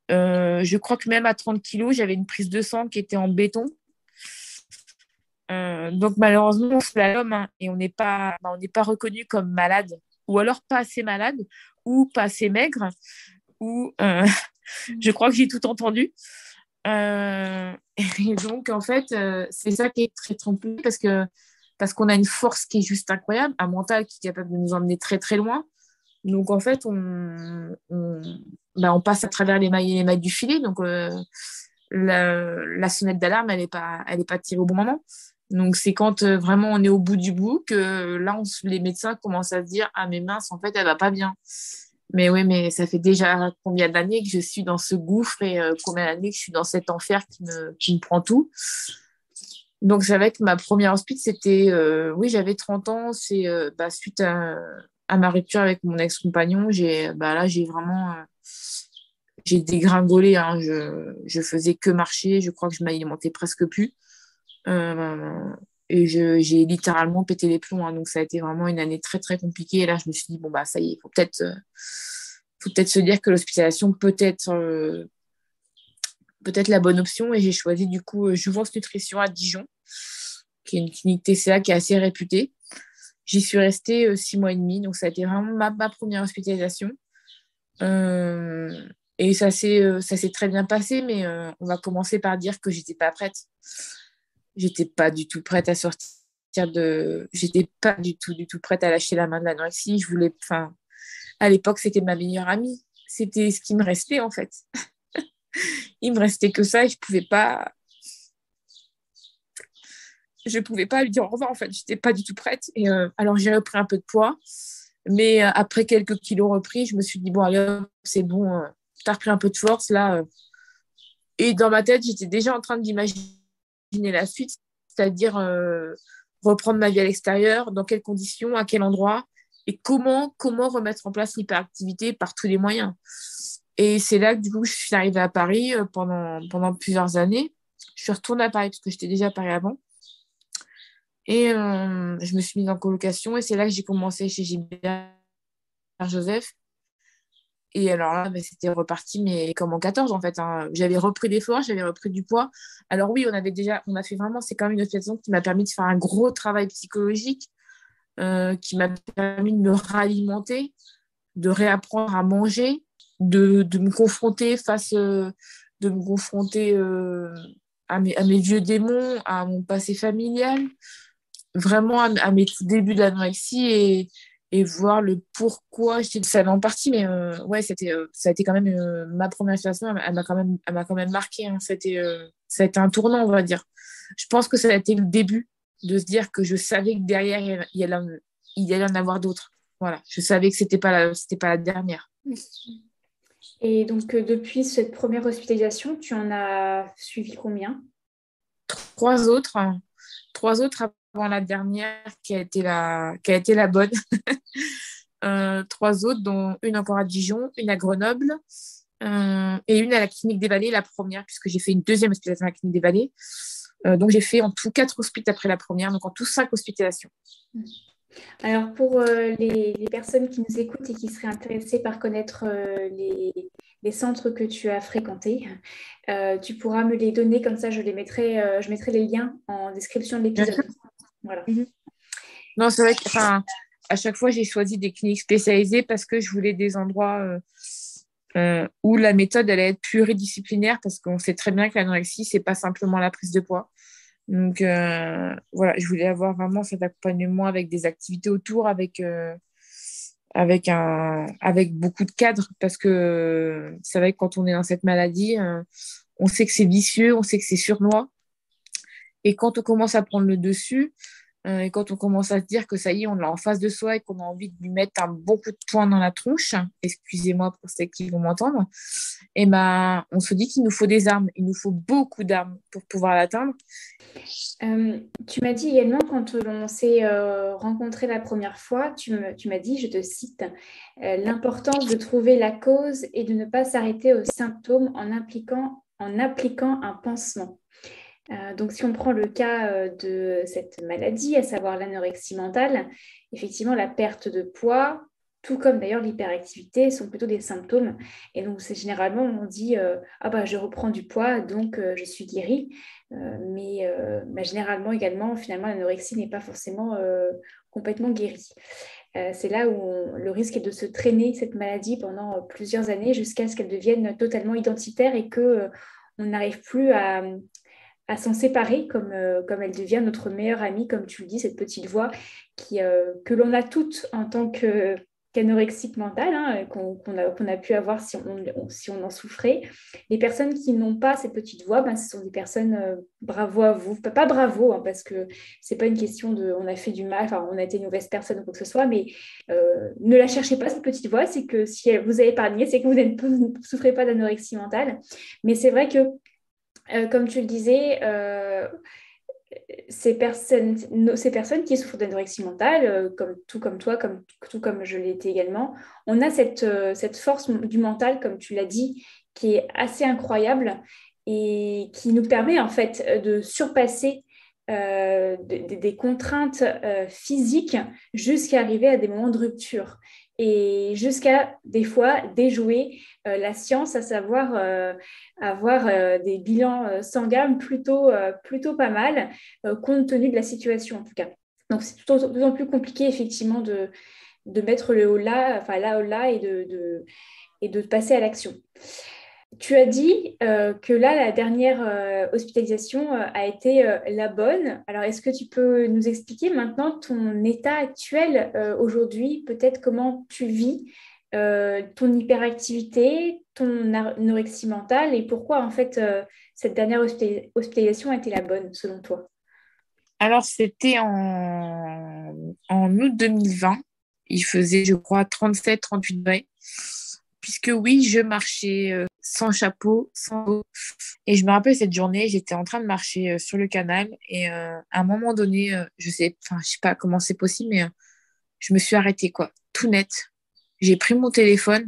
Je crois que même à 30 kilos, j'avais une prise de sang qui était en béton. Donc malheureusement, on slalom, hein, et on n'est pas reconnu comme malade, ou alors pas assez malade, ou pas assez maigre, ou je crois que j'ai tout entendu. Et donc, en fait, c'est ça qui est très trompé parce qu'on a une force qui est juste incroyable, un mental qui est capable de nous emmener très, très loin. Donc, en fait, on passe à travers les mailles du filet. Donc, la sonnette d'alarme, elle est pas tirée au bon moment. Donc, c'est quand vraiment on est au bout du bout que là, les médecins commencent à se dire, ah, mais mince, en fait, elle va pas bien. Mais oui, mais ça fait déjà combien d'années que je suis dans ce gouffre et combien d'années que je suis dans cet enfer qui me prend tout. Donc, c'est vrai que ma première hospice, c'était, oui, j'avais 30 ans. C'est suite à ma rupture avec mon ex-compagnon, j'ai vraiment, j'ai dégringolé, hein. Je faisais que marcher. Je crois que je m'alimentais presque plus. Euh, et j'ai littéralement pété les plombs, hein. Donc, ça a été vraiment une année très, très compliquée. Et là, je me suis dit, bon, bah, ça y est, faut peut-être se dire que l'hospitalisation peut être la bonne option. Et j'ai choisi du coup Jouvence Nutrition à Dijon, qui est une clinique TCA qui est assez réputée. J'y suis restée 6 mois et demi, donc ça a été vraiment ma première hospitalisation. Et ça s'est très bien passé, mais on va commencer par dire que j'étais pas prête. J'étais pas du tout prête à sortir j'étais pas du tout prête à lâcher la main de l'anorexie. À l'époque, c'était ma meilleure amie. C'était ce qui me restait, en fait. Il me restait que ça et je pouvais pas lui dire au revoir, en fait. J'étais pas du tout prête. Et alors, j'ai repris un peu de poids. Mais après quelques kilos repris, je me suis dit, bon, allez, c'est bon, t'as repris un peu de force, là. Et dans ma tête, j'étais déjà en train d'imaginer la suite, c'est-à-dire reprendre ma vie à l'extérieur, dans quelles conditions, à quel endroit, et comment remettre en place l'hyperactivité par tous les moyens. Et c'est là que du coup, je suis arrivée à Paris pendant plusieurs années. Je suis retournée à Paris parce que j'étais déjà à Paris avant. Et je me suis mise en colocation et c'est là que j'ai commencé chez Gilbert Joseph. Et alors là, c'était reparti, mais comme en 14 en fait, hein. J'avais repris des forces, j'avais repris du poids. Alors oui, on a fait vraiment, c'est quand même une association qui m'a permis de faire un gros travail psychologique, qui m'a permis de me réalimenter, de réapprendre à manger, de me confronter à mes vieux démons, à mon passé familial, vraiment à mes tout débuts d'anorexie et voir le pourquoi j'étais ça en partie. Mais ouais, ça a été quand même ma première situation, elle m'a quand même marqué, hein. Ça a été un tournant, on va dire. Je pense que ça a été le début de se dire que je savais que derrière, il y allait en avoir d'autres. Voilà, je savais que c'était pas la dernière. Et donc, depuis cette première hospitalisation, tu en as suivi combien? Trois autres, hein. Trois autres avant la dernière qui a été la bonne. Trois autres, dont une encore à Dijon, une à Grenoble et une à la Clinique des Vallées, la première, puisque j'ai fait une deuxième hospitalisation à la Clinique des Vallées. Donc, j'ai fait en tout 4 hospites après la première, donc en tout 5 hospitalisations. Alors, pour les personnes qui nous écoutent et qui seraient intéressées par connaître les centres que tu as fréquentés, tu pourras me les donner, comme ça je mettrai les liens en description de Bien sûr. l'épisode. Voilà. Non, c'est vrai que, enfin, à chaque fois, j'ai choisi des cliniques spécialisées parce que je voulais des endroits où la méthode allait être pluridisciplinaire parce qu'on sait très bien que l'anorexie, c'est pas simplement la prise de poids. Donc, voilà, je voulais avoir vraiment cet accompagnement avec des activités autour, avec beaucoup de cadres parce que c'est vrai que quand on est dans cette maladie, on sait que c'est vicieux, on sait que c'est sournois. Et quand on commence à prendre le dessus, et quand on commence à se dire que ça y est, on l'a en face de soi et qu'on a envie de lui mettre un bon coup de poing dans la tronche, excusez-moi pour ceux qui vont m'entendre, et ben, on se dit qu'il nous faut des armes, il nous faut beaucoup d'armes pour pouvoir l'atteindre. Tu m'as dit également, quand l'on s'est rencontrés la première fois, tu m'as dit, je te cite, l'importance de trouver la cause et de ne pas s'arrêter aux symptômes en appliquant un pansement. Donc, si on prend le cas de cette maladie, à savoir l'anorexie mentale, effectivement, la perte de poids, tout comme d'ailleurs l'hyperactivité, sont plutôt des symptômes. Et donc, c'est généralement, on dit, ah bah, je reprends du poids, donc je suis guérie. Mais généralement également, finalement, l'anorexie n'est pas forcément complètement guérie. C'est là où le risque est de se traîner cette maladie pendant plusieurs années jusqu'à ce qu'elle devienne totalement identitaire et que on n'arrive plus à s'en séparer comme elle devient notre meilleure amie, comme tu le dis, cette petite voix que l'on a toutes en tant qu'anorexique mentale, hein, qu'on a pu avoir si on en souffrait. Les personnes qui n'ont pas cette petite voix, ben, ce sont des personnes, bravo à vous. Pas bravo, hein, parce que c'est pas une question de on a fait du mal, enfin, on a été une mauvaise personne ou quoi que ce soit, mais ne la cherchez pas, cette petite voix. C'est que si elle vous a épargné, c'est que vous ne souffrez pas d'anorexie mentale. Mais c'est vrai que comme tu le disais, ces personnes qui souffrent d'anorexie mentale, tout comme toi, tout comme je l'ai été également, on a cette force du mental, comme tu l'as dit, qui est assez incroyable et qui nous permet en fait de surpasser des contraintes physiques jusqu'à arriver à des moments de rupture et jusqu'à des fois déjouer la science, à savoir avoir des bilans sanguins plutôt pas mal, compte tenu de la situation en tout cas. Donc c'est d'autant plus compliqué effectivement de mettre le haut là, enfin là haut là et de passer à l'action. Tu as dit que là, la dernière hospitalisation a été la bonne. Alors, est-ce que tu peux nous expliquer maintenant ton état actuel aujourd'hui, peut-être comment tu vis ton hyperactivité, ton anorexie mentale et pourquoi en fait cette dernière hospitalisation a été la bonne selon toi? Alors, c'était en août 2020. Il faisait, je crois, 37-38 degrés. Puisque oui, je marchais sans chapeau, sans eau. Et je me rappelle cette journée, j'étais en train de marcher sur le canal et à un moment donné, je sais pas comment c'est possible, mais je me suis arrêtée, quoi, tout net. J'ai pris mon téléphone,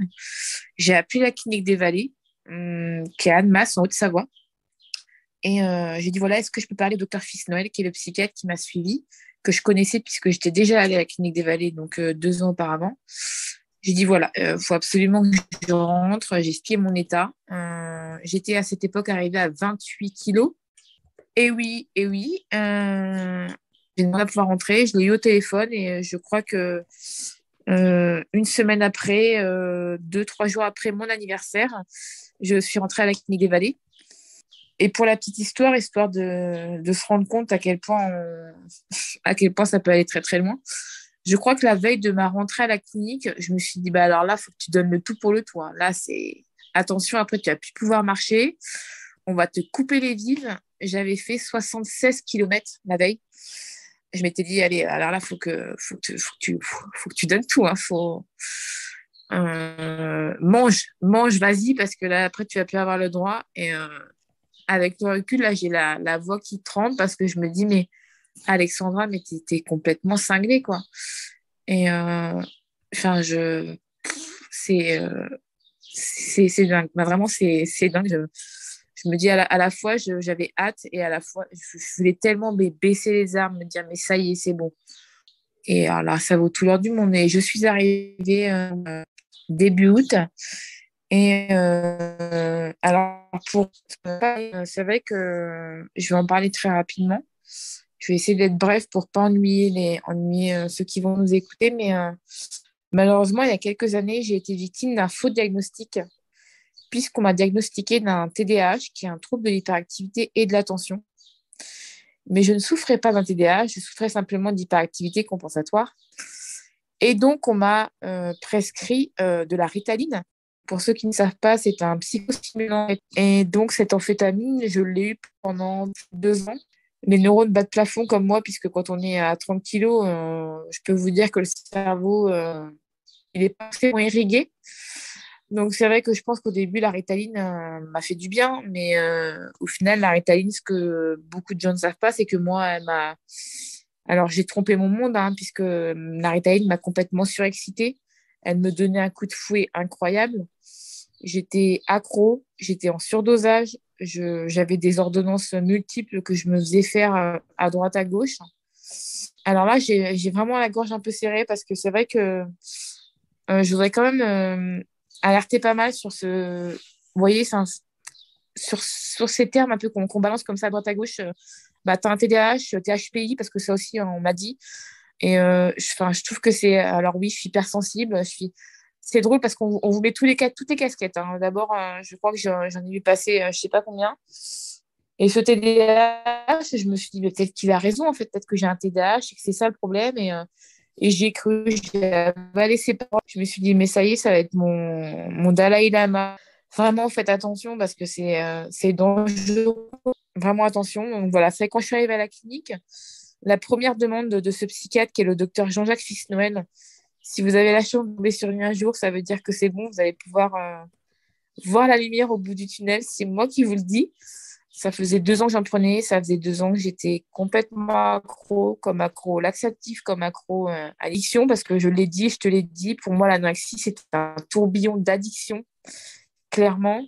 j'ai appelé la clinique des Vallées, qui est à Annemasse, en Haute-Savoie. Et j'ai dit, voilà, est-ce que je peux parler au docteur Fils-Noël, qui est le psychiatre qui m'a suivi, que je connaissais puisque j'étais déjà allée à la clinique des Vallées, donc 2 ans auparavant. J'ai dit, voilà, faut absolument que je rentre. J'ai expliqué mon état. J'étais à cette époque arrivée à 28 kilos. Et oui, j'ai demandé à pouvoir rentrer. Je l'ai eu au téléphone et je crois que une semaine après, 2, 3 jours après mon anniversaire, je suis rentrée à la clinique des Vallées. Et pour la petite histoire, histoire de se rendre compte à quel point ça peut aller très très loin, je crois que la veille de ma rentrée à la clinique, je me suis dit, bah alors là, il faut que tu donnes le tout pour le tout, hein. Là, c'est attention, après, tu vas plus pouvoir marcher. On va te couper les villes. J'avais fait 76 kilomètres la veille. Je m'étais dit, allez, alors là, faut que tu donnes tout, hein. mange, vas-y, parce que là, après, tu vas plus avoir le droit. Et avec le recul, là, j'ai la voix qui tremble parce que je me dis, mais Alexandra, mais t'es complètement cinglée, quoi. Et enfin, c'est dingue. Bah, vraiment, c'est dingue. Je me dis à la fois, j'avais hâte et à la fois, je voulais tellement baisser les armes, me dire, mais ça y est, c'est bon. Et alors là, ça vaut tout l'or du monde. Et je suis arrivée début août. Et alors, c'est vrai que je vais en parler très rapidement. Je vais essayer d'être bref pour pas ennuyer ceux qui vont nous écouter. Mais malheureusement, il y a quelques années, j'ai été victime d'un faux diagnostic, puisqu'on m'a diagnostiqué d'un TDAH, qui est un trouble de l'hyperactivité et de l'attention. Mais je ne souffrais pas d'un TDAH, je souffrais simplement d'hyperactivité compensatoire. Et donc, on m'a prescrit de la Ritaline. Pour ceux qui ne savent pas, c'est un psychostimulant. Et donc, cette amphétamine, je l'ai eu pendant 2 ans. Les neurones battent plafond comme moi, puisque quand on est à 30 kilos, je peux vous dire que le cerveau, il est pas très irrigué. Donc, c'est vrai que je pense qu'au début, la Ritaline m'a fait du bien. Mais au final, la Ritaline, ce que beaucoup de gens ne savent pas, c'est que moi, elle m'a... Alors, j'ai trompé mon monde, hein, puisque la Ritaline m'a complètement surexcitée. Elle me donnait un coup de fouet incroyable. J'étais accro, j'étais en surdosage, j'avais des ordonnances multiples que je me faisais faire à droite, à gauche. Alors là, j'ai vraiment la gorge un peu serrée parce que c'est vrai que je voudrais quand même alerter pas mal sur ce... Vous voyez, sur ces termes un peu qu'on balance comme ça à droite, à gauche. Bah, tu as un TDAH, t'es HPI, parce que ça aussi, on m'a dit. Et je trouve que c'est... Alors oui, je suis hypersensible. C'est drôle parce qu'on vous met toutes les casquettes, hein. D'abord, je crois que j'en ai vu passer je ne sais pas combien. Et ce TDAH, je me suis dit, mais peut-être qu'il a raison, en fait. Peut-être que j'ai un TDAH et que c'est ça le problème. Et j'y ai cru, j'ai avalé ses paroles. Je me suis dit, mais ça y est, ça va être mon Dalai Lama. Vraiment, faites attention parce que c'est dangereux. Vraiment attention. Donc voilà, c'est quand je suis arrivée à la clinique, la première demande de ce psychiatre qui est le docteur Jean-Jacques Fils-Noël. Si vous avez la chance de tomber sur lui un jour, ça veut dire que c'est bon, vous allez pouvoir voir la lumière au bout du tunnel. C'est moi qui vous le dis. Ça faisait 2 ans que j'en prenais, ça faisait 2 ans que j'étais complètement accro, comme accro au laxatif, comme accro à l'addiction, parce que je l'ai dit, je te l'ai dit, pour moi l'anorexie c'est un tourbillon d'addiction, clairement.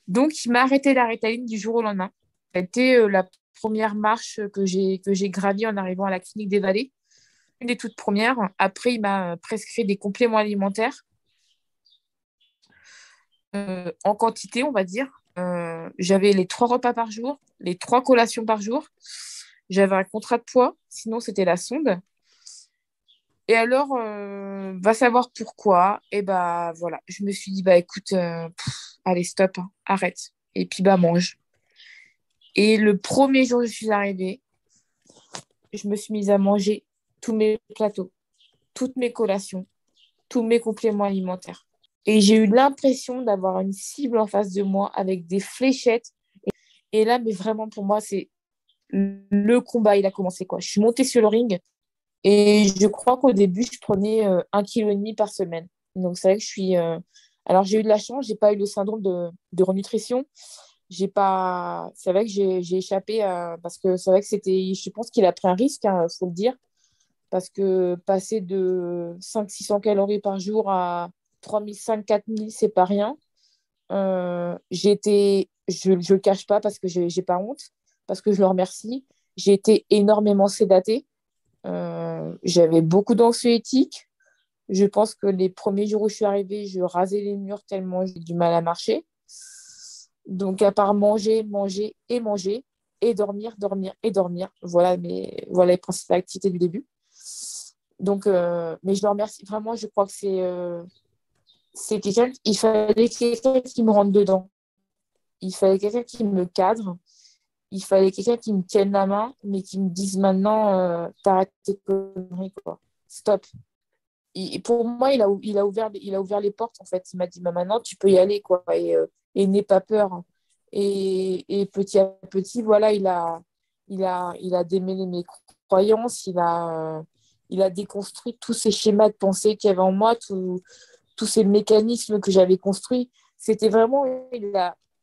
Donc il m'a arrêté la Ritaline du jour au lendemain. Ça a été la première marche que j'ai gravie en arrivant à la clinique des Vallées, une des toutes premières. Après, il m'a prescrit des compléments alimentaires en quantité, on va dire. J'avais les 3 repas par jour, les 3 collations par jour. J'avais un contrat de poids, sinon c'était la sonde. Et alors, va savoir pourquoi. Et bah voilà, je me suis dit, bah écoute, allez, stop, hein, arrête. Et puis bah mange. Et le premier jour où je suis arrivée, je me suis mise à manger tous mes plateaux, toutes mes collations, tous mes compléments alimentaires. Et j'ai eu l'impression d'avoir une cible en face de moi avec des fléchettes. Et là, mais vraiment, pour moi, c'est le combat, il a commencé, quoi. Je suis montée sur le ring et je crois qu'au début, je prenais 1,5 kg par semaine. Donc, c'est vrai que je suis... Alors, j'ai eu de la chance, j'ai pas eu le syndrome de renutrition. J'ai pas... C'est vrai que j'ai échappé parce que c'est vrai que c'était... Je pense qu'il a pris un risque, il faut le dire, parce que passer de 500-600 calories par jour à 3 500-4 000, c'est pas rien. Je ne le cache pas parce que j'ai pas honte, parce que je le remercie. J'ai été énormément sédatée. J'avais beaucoup d'anxiolytiques. Je pense que les premiers jours où je suis arrivée, je rasais les murs tellement j'ai du mal à marcher. Donc, à part manger, manger et manger, et dormir, dormir et dormir. Voilà les principales activités du début. Donc, mais je le remercie vraiment. Je crois que il fallait quelqu'un qui me rentre dedans. Il fallait quelqu'un qui me cadre. Il fallait quelqu'un qui me tienne la main, mais qui me dise maintenant, t'arrêtes tes conneries, quoi. Stop. Et pour moi, il a ouvert les portes, en fait. Il m'a dit, bah, maintenant, tu peux y aller, quoi. Et n'aie pas peur. Et petit à petit, voilà, il a démêlé mes croyances. Il a déconstruit tous ces schémas de pensée qu'il y avait en moi, tous ces mécanismes que j'avais construits. C'était vraiment,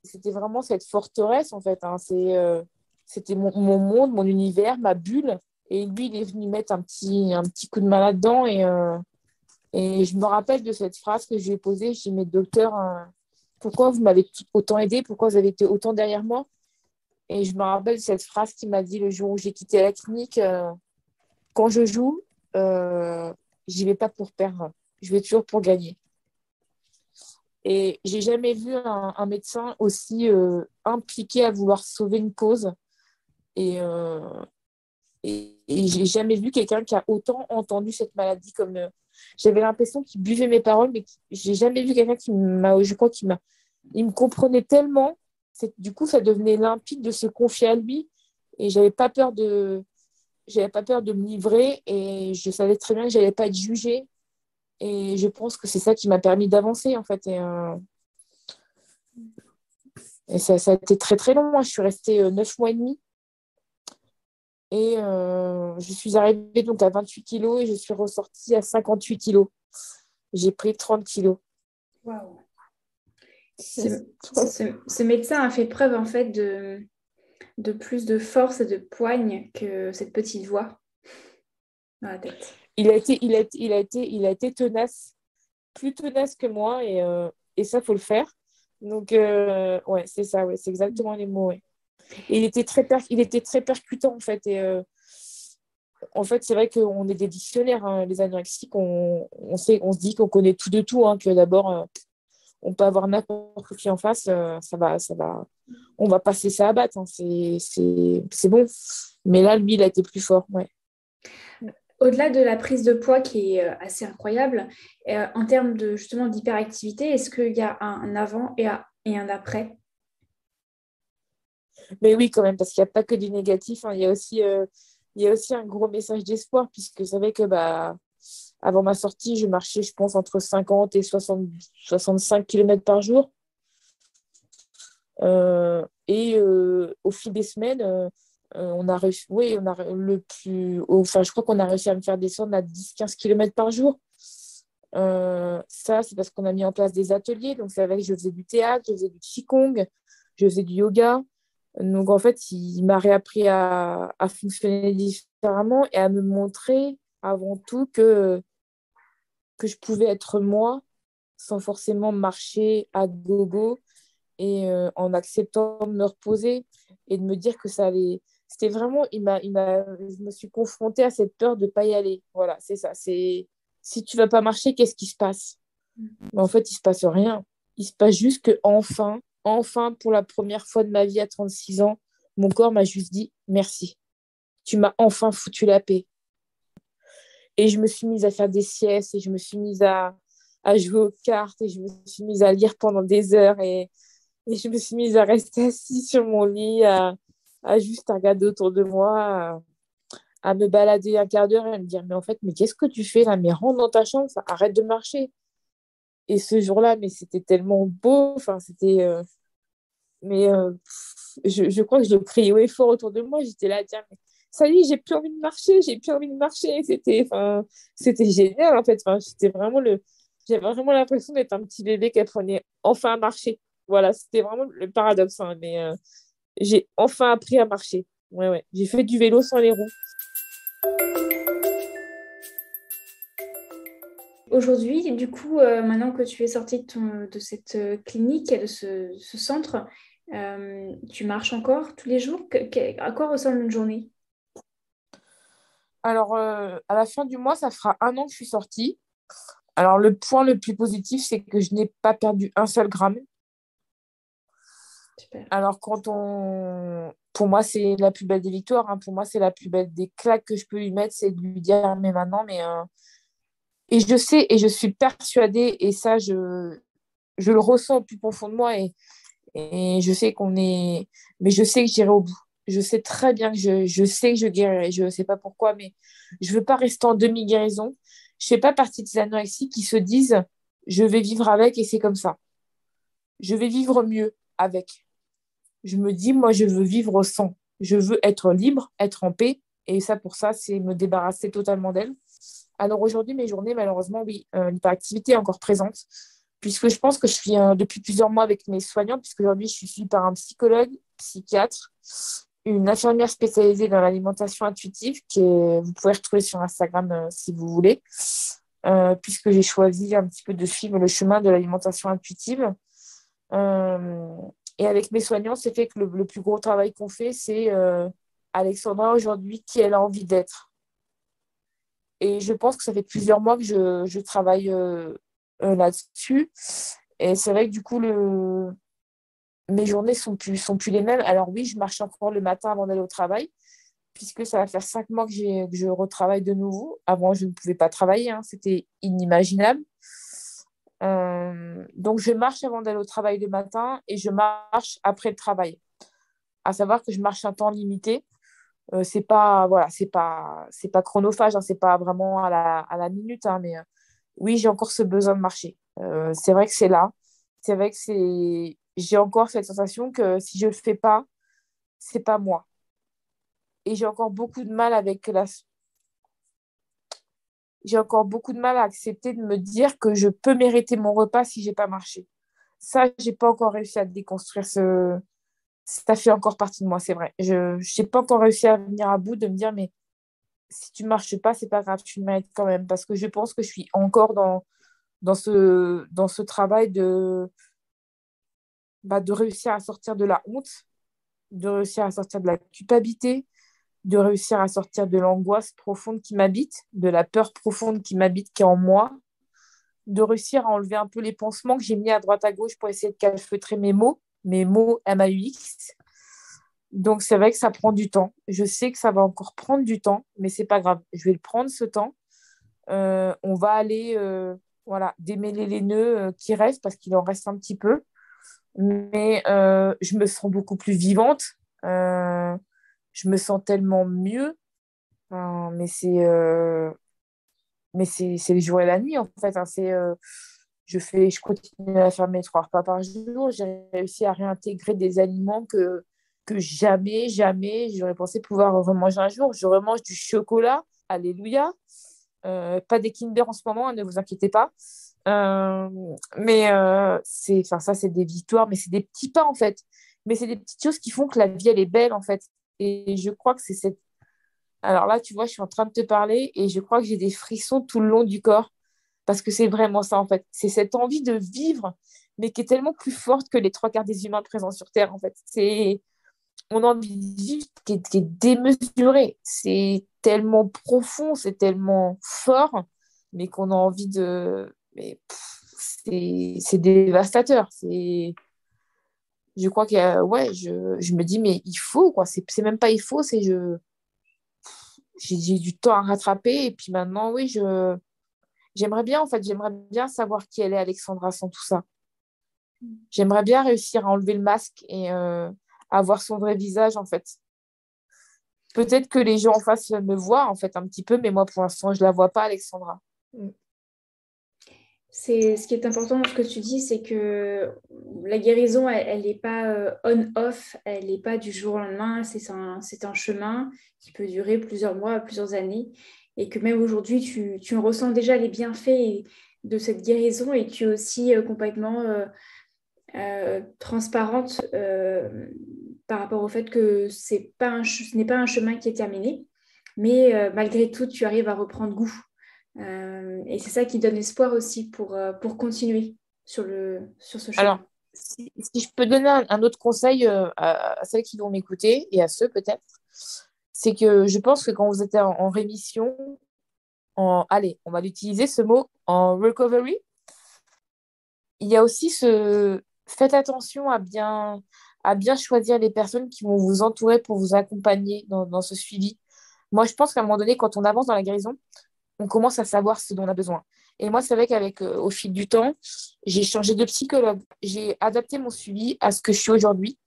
c'était vraiment cette forteresse, en fait. Hein. C'était mon monde, mon univers, ma bulle. Et lui, il est venu mettre un petit coup de main là-dedans. Et je me rappelle de cette phrase que je lui ai posée. Je lui ai dit, mais docteur, pourquoi vous m'avez autant aidé? Pourquoi vous avez été autant derrière moi? Et je me rappelle de cette phrase qu'il m'a dit le jour où j'ai quitté la clinique. Quand je joue, j'y vais pas pour perdre. Je vais toujours pour gagner. Et j'ai jamais vu un médecin aussi impliqué à vouloir sauver une cause. Et, et j'ai jamais vu quelqu'un qui a autant entendu cette maladie comme. J'avais l'impression qu'il buvait mes paroles, mais j'ai jamais vu quelqu'un qui m'a. Je crois il me comprenait tellement. Du coup, ça devenait limpide de se confier à lui. Et j'avais pas peur de me livrer. Et je savais très bien que j'allais pas être jugée. Et je pense que c'est ça qui m'a permis d'avancer, en fait. Et ça a été très, très long. Moi, je suis restée 9 mois et demi. Et je suis arrivée donc à 28 kilos et je suis ressortie à 58 kilos. J'ai pris 30 kilos. Waouh. Ce médecin a fait preuve en fait de plus de force et de poigne que cette petite voix dans la tête. Il a été tenace, plus tenace que moi et ça, faut le faire. Donc, ouais, c'est ça, ouais, c'est exactement les mots. Ouais. Et il était très percutant en fait. En fait, c'est vrai qu'on est des dictionnaires, hein, les anorexiques. On se dit qu'on connaît tout de tout, hein, que d'abord, on peut avoir n'importe qui en face, on va pas se laisser abattre. Hein, c'est bon. Mais là, lui, il a été plus fort. Ouais. Au-delà de la prise de poids qui est assez incroyable, en termes de justement d'hyperactivité, est-ce qu'il y a un avant et un après? Mais oui, quand même, parce qu'il n'y a pas que du négatif. Hein, il y a aussi un gros message d'espoir, puisque vous savez que avant ma sortie, je marchais, je pense, entre 50 et 65 km par jour. Au fil des semaines, on a réussi, oui, enfin, je crois qu'on a réussi à me faire descendre à 10-15 km par jour. Ça, c'est parce qu'on a mis en place des ateliers. Donc, c'est vrai que je faisais du théâtre, je faisais du qigong, je faisais du yoga. Donc, en fait, il m'a réappris à fonctionner différemment et à me montrer avant tout que je pouvais être moi sans forcément marcher à gogo et en acceptant de me reposer et de me dire que ça allait. C'était vraiment, je me suis confrontée à cette peur de ne pas y aller. Voilà, c'est ça. Si tu ne vas pas marcher, qu'est-ce qui se passe? Mais en fait, il ne se passe rien. Il se passe juste que enfin, pour la première fois de ma vie à 36 ans, mon corps m'a juste dit merci. Tu m'as enfin foutu la paix. Et je me suis mise à faire des siestes et je me suis mise à jouer aux cartes et je me suis mise à lire pendant des heures et je me suis mise à rester assise sur mon lit, à juste regarder autour de moi, à me balader un quart d'heure et à me dire mais en fait, mais qu'est-ce que tu fais là? Mais rentre dans ta chambre, enfin, arrête de marcher. Et ce jour-là, mais c'était tellement beau, enfin, je crois que je criais haut et fort autour de moi. J'étais là à dire, mais ça y est, j'ai plus envie de marcher, j'ai plus envie de marcher. C'était génial, en fait. Enfin, j'avais vraiment l'impression d'être un petit bébé qui apprenait enfin à marcher. Voilà, c'était vraiment le paradoxe, hein, mais j'ai enfin appris à marcher. Ouais, ouais. J'ai fait du vélo sans les roues. Aujourd'hui, du coup, maintenant que tu es sortie de cette clinique et de ce centre, tu marches encore tous les jours? À quoi ressemble une journée? Alors, à la fin du mois, ça fera 1 an que je suis sortie. Alors, le point le plus positif, c'est que je n'ai pas perdu un seul gramme. Super. Alors, pour moi, c'est la plus belle des victoires. Hein. Pour moi, c'est la plus belle des claques que je peux lui mettre, c'est de lui dire, mais maintenant, mais. Et je sais, et je suis persuadée, et ça, je le ressens au plus profond de moi, et je sais qu'on est. Mais je sais que j'irai au bout. Je sais très bien que je sais que je guérirai. Je ne sais pas pourquoi, mais je ne veux pas rester en demi-guérison. Je ne fais pas partie de ces anorexiques qui se disent, je vais vivre avec, et c'est comme ça. Je vais vivre mieux avec. Je me dis, moi, je veux vivre sans. Je veux être libre, être en paix Et ça, pour ça, c'est me débarrasser totalement d'elle. Alors aujourd'hui, mes journées, malheureusement, oui, l'hyperactivité est encore présente, puisque je pense que je suis depuis plusieurs mois avec mes soignants, puisque aujourd'hui, je suis suivie par un psychologue, psychiatre, une infirmière spécialisée dans l'alimentation intuitive, vous pouvez retrouver sur Instagram si vous voulez, puisque j'ai choisi un petit peu de suivre le chemin de l'alimentation intuitive. Euh, et avec mes soignants, c'est fait que le plus gros travail qu'on fait, c'est Alexandra aujourd'hui, qui elle a envie d'être. Et je pense que ça fait plusieurs mois que je travaille là-dessus. Et c'est vrai que du coup, mes journées sont plus les mêmes. Alors oui, je marche encore le matin avant d'aller au travail, puisque ça va faire 5 mois que je retravaille de nouveau. Avant, je ne pouvais pas travailler, hein. C'était inimaginable. Donc, je marche avant d'aller au travail le matin et je marche après le travail. À savoir que je marche un temps limité. C'est pas, voilà, c'est pas chronophage, hein, c'est pas vraiment à la minute, hein, mais oui, j'ai encore ce besoin de marcher. C'est vrai que c'est là. C'est vrai que j'ai encore cette sensation que si je le fais pas, c'est pas moi. Et j'ai encore beaucoup de mal à accepter de me dire que je peux mériter mon repas si j'ai pas marché. Ça, j'ai pas encore réussi à déconstruire ça fait encore partie de moi, c'est vrai. Je n'ai pas encore réussi à venir à bout de me dire, mais si tu marches pas, c'est pas grave, tu le mérites quand même. Parce que je pense que je suis encore dans ce travail de réussir à sortir de la honte, de réussir à sortir de la culpabilité, de réussir à sortir de l'angoisse profonde qui m'habite, de la peur profonde qui m'habite, qui est en moi, de réussir à enlever un peu les pansements que j'ai mis à droite à gauche pour essayer de calfeutrer mes mots MAUX. Donc, c'est vrai que ça prend du temps. Je sais que ça va encore prendre du temps, mais c'est pas grave. Je vais le prendre ce temps. On va aller voilà, démêler les nœuds qui restent parce qu'il en reste un petit peu. Mais je me sens beaucoup plus vivante. Euh, je me sens tellement mieux. Mais c'est le jour et la nuit, en fait, hein. Je continue à faire mes 3 repas par jour. J'ai réussi à réintégrer des aliments que jamais, jamais, j'aurais pensé pouvoir remanger un jour. Je remange du chocolat, alléluia. Pas des Kinder en ce moment, hein, ne vous inquiétez pas. Euh, mais enfin, ça, c'est des victoires, mais c'est des petits pas, en fait. Mais c'est des petites choses qui font que la vie, elle est belle, en fait. Et je crois que c'est cette... Alors là, tu vois, je suis en train de te parler et je crois que j'ai des frissons tout le long du corps parce que c'est vraiment ça, en fait. C'est cette envie de vivre, mais qui est tellement plus forte que les 3 quarts des humains présents sur Terre, en fait. On a envie de vivre qui est démesuré. C'est tellement profond, c'est tellement fort, mais qu'on a envie de... Mais c'est dévastateur. Je crois que, ouais, je me dis, mais il faut, quoi. C'est même pas il faut, j'ai du temps à rattraper. Et puis maintenant, oui, j'aimerais bien, en fait, j'aimerais bien savoir qui elle est, Alexandra, sans tout ça. J'aimerais bien réussir à enlever le masque et avoir son vrai visage, en fait. Peut-être que les gens en face me voient, en fait, un petit peu, mais moi, pour l'instant, je la vois pas, Alexandra. C'est ce qui est important dans ce que tu dis, c'est que la guérison, elle n'est pas on-off, elle n'est pas du jour au lendemain, c'est un chemin qui peut durer plusieurs mois, plusieurs années, et que même aujourd'hui, tu ressens déjà les bienfaits de cette guérison et tu es aussi complètement transparente par rapport au fait que ce n'est pas un chemin qui est terminé, mais malgré tout, tu arrives à reprendre goût. Et c'est ça qui donne espoir aussi pour continuer sur ce chemin. Alors, si je peux donner un autre conseil à celles qui vont m'écouter et à ceux peut-être, c'est que je pense que quand vous êtes en rémission, allez, on va l'utiliser ce mot, en recovery, il y a aussi faites attention à bien choisir les personnes qui vont vous entourer pour vous accompagner dans ce suivi. Moi, je pense qu'à un moment donné, quand on avance dans la guérison, on commence à savoir ce dont on a besoin. Et moi, c'est vrai qu'avec au fil du temps, j'ai changé de psychologue. J'ai adapté mon suivi à ce que je suis aujourd'hui.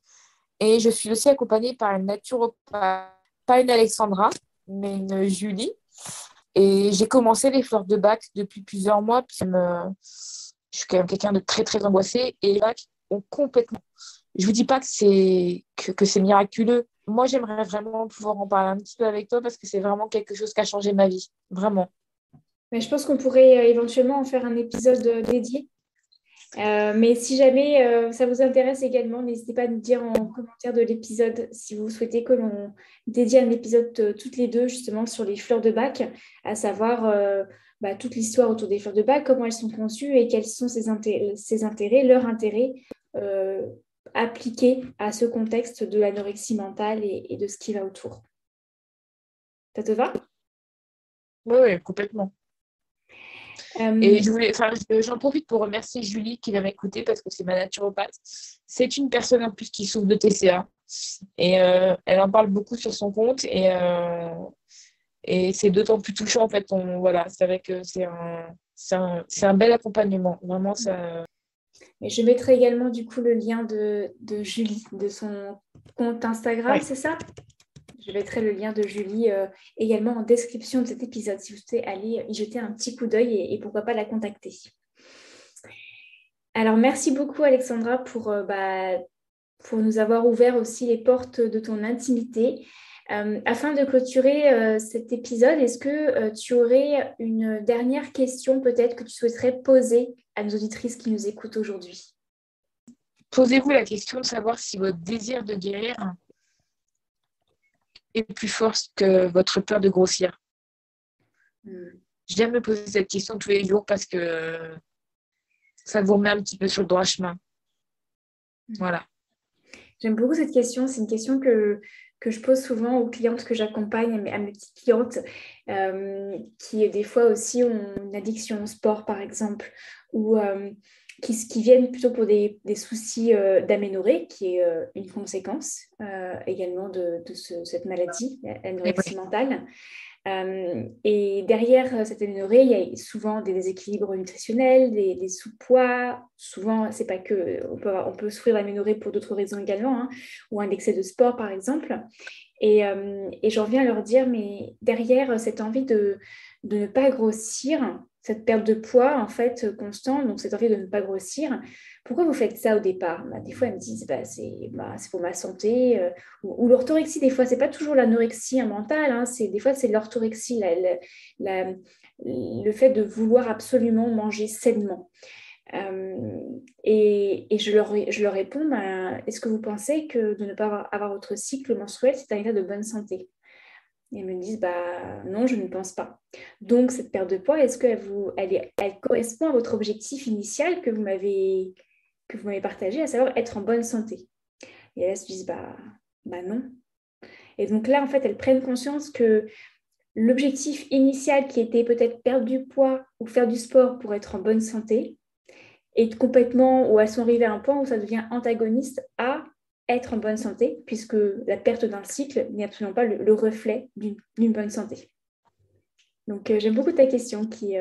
Et je suis aussi accompagnée par une naturopathe, pas une Alexandra, mais une Julie. Et j'ai commencé les fleurs de bac depuis plusieurs mois. Je suis quand même quelqu'un de très, très angoissé. Et les bacs ont complètement... Je ne vous dis pas que c'est miraculeux. moi, j'aimerais vraiment pouvoir en parler un petit peu avec toi parce que c'est vraiment quelque chose qui a changé ma vie. Vraiment. Mais je pense qu'on pourrait éventuellement en faire un épisode dédié. Mais si jamais ça vous intéresse également, n'hésitez pas à nous dire en commentaire de l'épisode si vous souhaitez que l'on dédie un épisode toutes les deux justement sur les fleurs de bac, à savoir toute l'histoire autour des fleurs de bac, comment elles sont conçues et quels sont ses intérêts, leurs intérêts euh, appliqués à ce contexte de l'anorexie mentale et de ce qui va autour. Ça te va? Oui, oui, complètement. Et j'en profite pour remercier Julie qui vient m'écouter parce que c'est ma naturopathe. C'est une personne en plus qui souffre de TCA et elle en parle beaucoup sur son compte et c'est d'autant plus touchant en fait. Voilà, c'est vrai que c'est un bel accompagnement. Vraiment, ça. Mais je mettrai également du coup le lien de Julie, de son compte Instagram, Ouais. c'est ça? Je mettrai le lien de Julie également en description de cet épisode si vous souhaitez aller y jeter un petit coup d'œil et pourquoi pas la contacter. Alors, merci beaucoup Alexandra pour nous avoir ouvert aussi les portes de ton intimité. Afin de clôturer cet épisode, est-ce que tu aurais une dernière question peut-être que tu souhaiterais poser à nos auditrices qui nous écoutent aujourd'hui? Posez-vous la question de savoir si votre désir de guérir est plus fort que votre peur de grossir. J'aime me poser cette question tous les jours parce que ça vous remet un petit peu sur le droit chemin. Voilà. J'aime beaucoup cette question. C'est une question que je pose souvent aux clientes que j'accompagne, à mes petites clientes qui, des fois aussi, ont une addiction au sport, par exemple, ou qui viennent plutôt pour des soucis d'aménorrhée, qui est une conséquence également de cette maladie, l'anorexie mentale. Et derrière cette aménorrhée, il y a souvent des déséquilibres nutritionnels, des sous-poids. Souvent, c'est pas que on peut souffrir d'aménorrhée pour d'autres raisons également, hein, ou un excès de sport par exemple. Et j'en viens à leur dire, mais derrière cette envie de ne pas grossir, cette perte de poids en fait constante, donc cette envie de ne pas grossir, pourquoi vous faites ça au départ? Des fois, elles me disent, c'est pour ma santé. Ou l'orthorexie, des fois, c'est pas toujours l'anorexie mentale, hein, des fois, c'est l'orthorexie, le fait de vouloir absolument manger sainement. Et je leur réponds, est-ce que vous pensez que de ne pas avoir votre cycle menstruel, c'est un état de bonne santé? Et elles me disent, non, je ne pense pas. Donc, cette perte de poids, est-ce qu'elle elle correspond à votre objectif initial que vous m'avez partagé, à savoir être en bonne santé? Et elles se disent, non. Et donc là, en fait, elles prennent conscience que l'objectif initial qui était peut-être perdre du poids ou faire du sport pour être en bonne santé est complètement, où elles sont arrivées à un point où ça devient antagoniste à être en bonne santé, puisque la perte d'un cycle n'est absolument pas le reflet d'une bonne santé. Donc, j'aime beaucoup ta question qui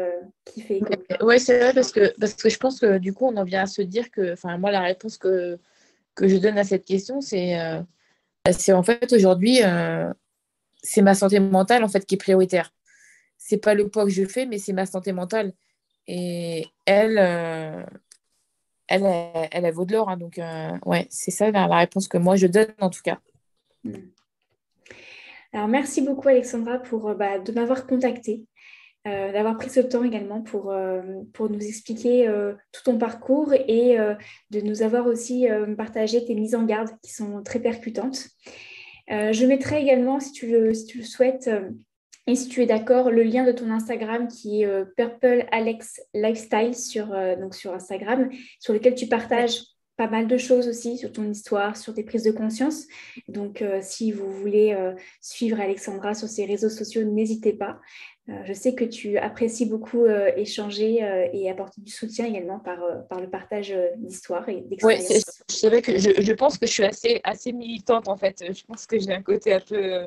fait écho. Oui, c'est vrai parce que je pense que du coup, on en vient à se dire que, moi, la réponse que je donne à cette question, c'est en fait aujourd'hui, c'est ma santé mentale en fait qui est prioritaire. C'est pas le poids que je fais, mais c'est ma santé mentale. Et elle vaut de l'or. Hein, donc, ouais, c'est ça la réponse que moi je donne en tout cas. Alors, merci beaucoup Alexandra de m'avoir contactée. D'avoir pris ce temps également pour nous expliquer tout ton parcours et de nous avoir aussi partagé tes mises en garde qui sont très percutantes. Je mettrai également, si tu le souhaites et si tu es d'accord, le lien de ton Instagram qui est Purple Alex Lifestyle sur Instagram, sur lequel tu partages pas mal de choses aussi sur ton histoire, sur tes prises de conscience. Donc, si vous voulez suivre Alexandra sur ses réseaux sociaux, n'hésitez pas. Je sais que tu apprécies beaucoup échanger et apporter du soutien également par le partage d'histoires et d'expériences. Oui, c'est vrai que je pense que je suis assez militante en fait. Je pense que j'ai un côté un peu...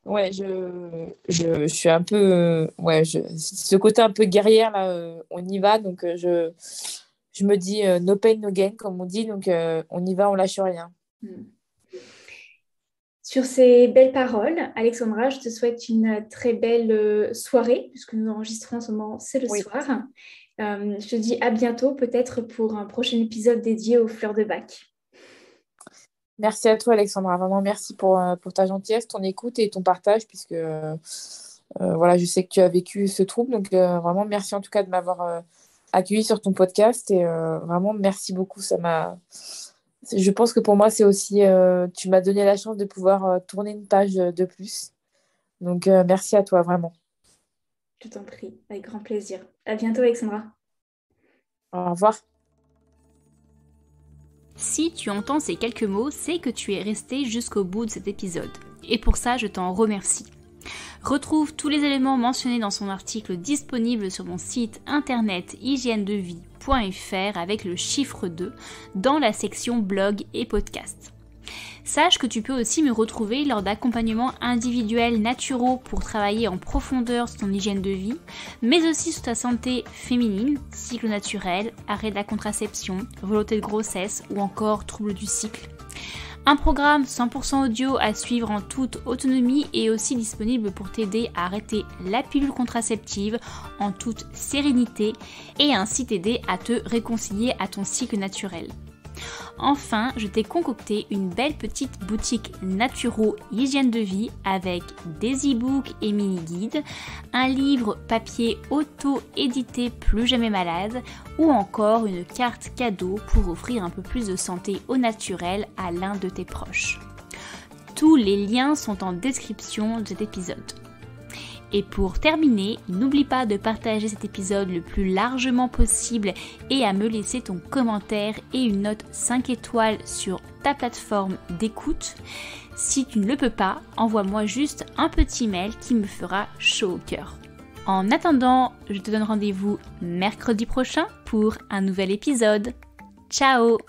ouais, je suis un peu... ce côté un peu guerrière, là, on y va. Donc, je me dis no pain, no gain, comme on dit. Donc, on y va, on lâche rien. Sur ces belles paroles, Alexandra, je te souhaite une très belle soirée, puisque nous enregistrons en ce moment, c'est le soir. Je te dis à bientôt, peut-être pour un prochain épisode dédié aux fleurs de bac. Merci à toi, Alexandra. Vraiment, merci pour ta gentillesse, ton écoute et ton partage, puisque voilà, je sais que tu as vécu ce trouble. Donc, vraiment, merci en tout cas de m'avoir accueilli sur ton podcast. Et vraiment, merci beaucoup. Je pense que pour moi, c'est aussi, tu m'as donné la chance de pouvoir tourner une page de plus. Donc, merci à toi, vraiment. Je t'en prie, avec grand plaisir. À bientôt, Alexandra. Au revoir. Si tu entends ces quelques mots, c'est que tu es resté jusqu'au bout de cet épisode. Et pour ça, je t'en remercie. Retrouve tous les éléments mentionnés dans son article disponible sur mon site internet hygiènedevie.fr avec le chiffre 2 dans la section blog et podcast. Sache que tu peux aussi me retrouver lors d'accompagnements individuels naturaux pour travailler en profondeur sur ton hygiène de vie, mais aussi sur ta santé féminine, cycle naturel, arrêt de la contraception, volonté de grossesse ou encore troubles du cycle. Un programme 100% audio à suivre en toute autonomie est aussi disponible pour t'aider à arrêter la pilule contraceptive en toute sérénité et ainsi t'aider à te réconcilier à ton cycle naturel. Enfin, je t'ai concocté une belle petite boutique naturo hygiène de vie avec des e-books et mini-guides, un livre papier auto-édité Plus jamais malade ou encore une carte cadeau pour offrir un peu plus de santé au naturel à l'un de tes proches. Tous les liens sont en description de cet épisode. Et pour terminer, n'oublie pas de partager cet épisode le plus largement possible et à me laisser ton commentaire et une note 5 étoiles sur ta plateforme d'écoute. Si tu ne le peux pas, envoie-moi juste un petit mail qui me fera chaud au cœur. En attendant, je te donne rendez-vous mercredi prochain pour un nouvel épisode. Ciao!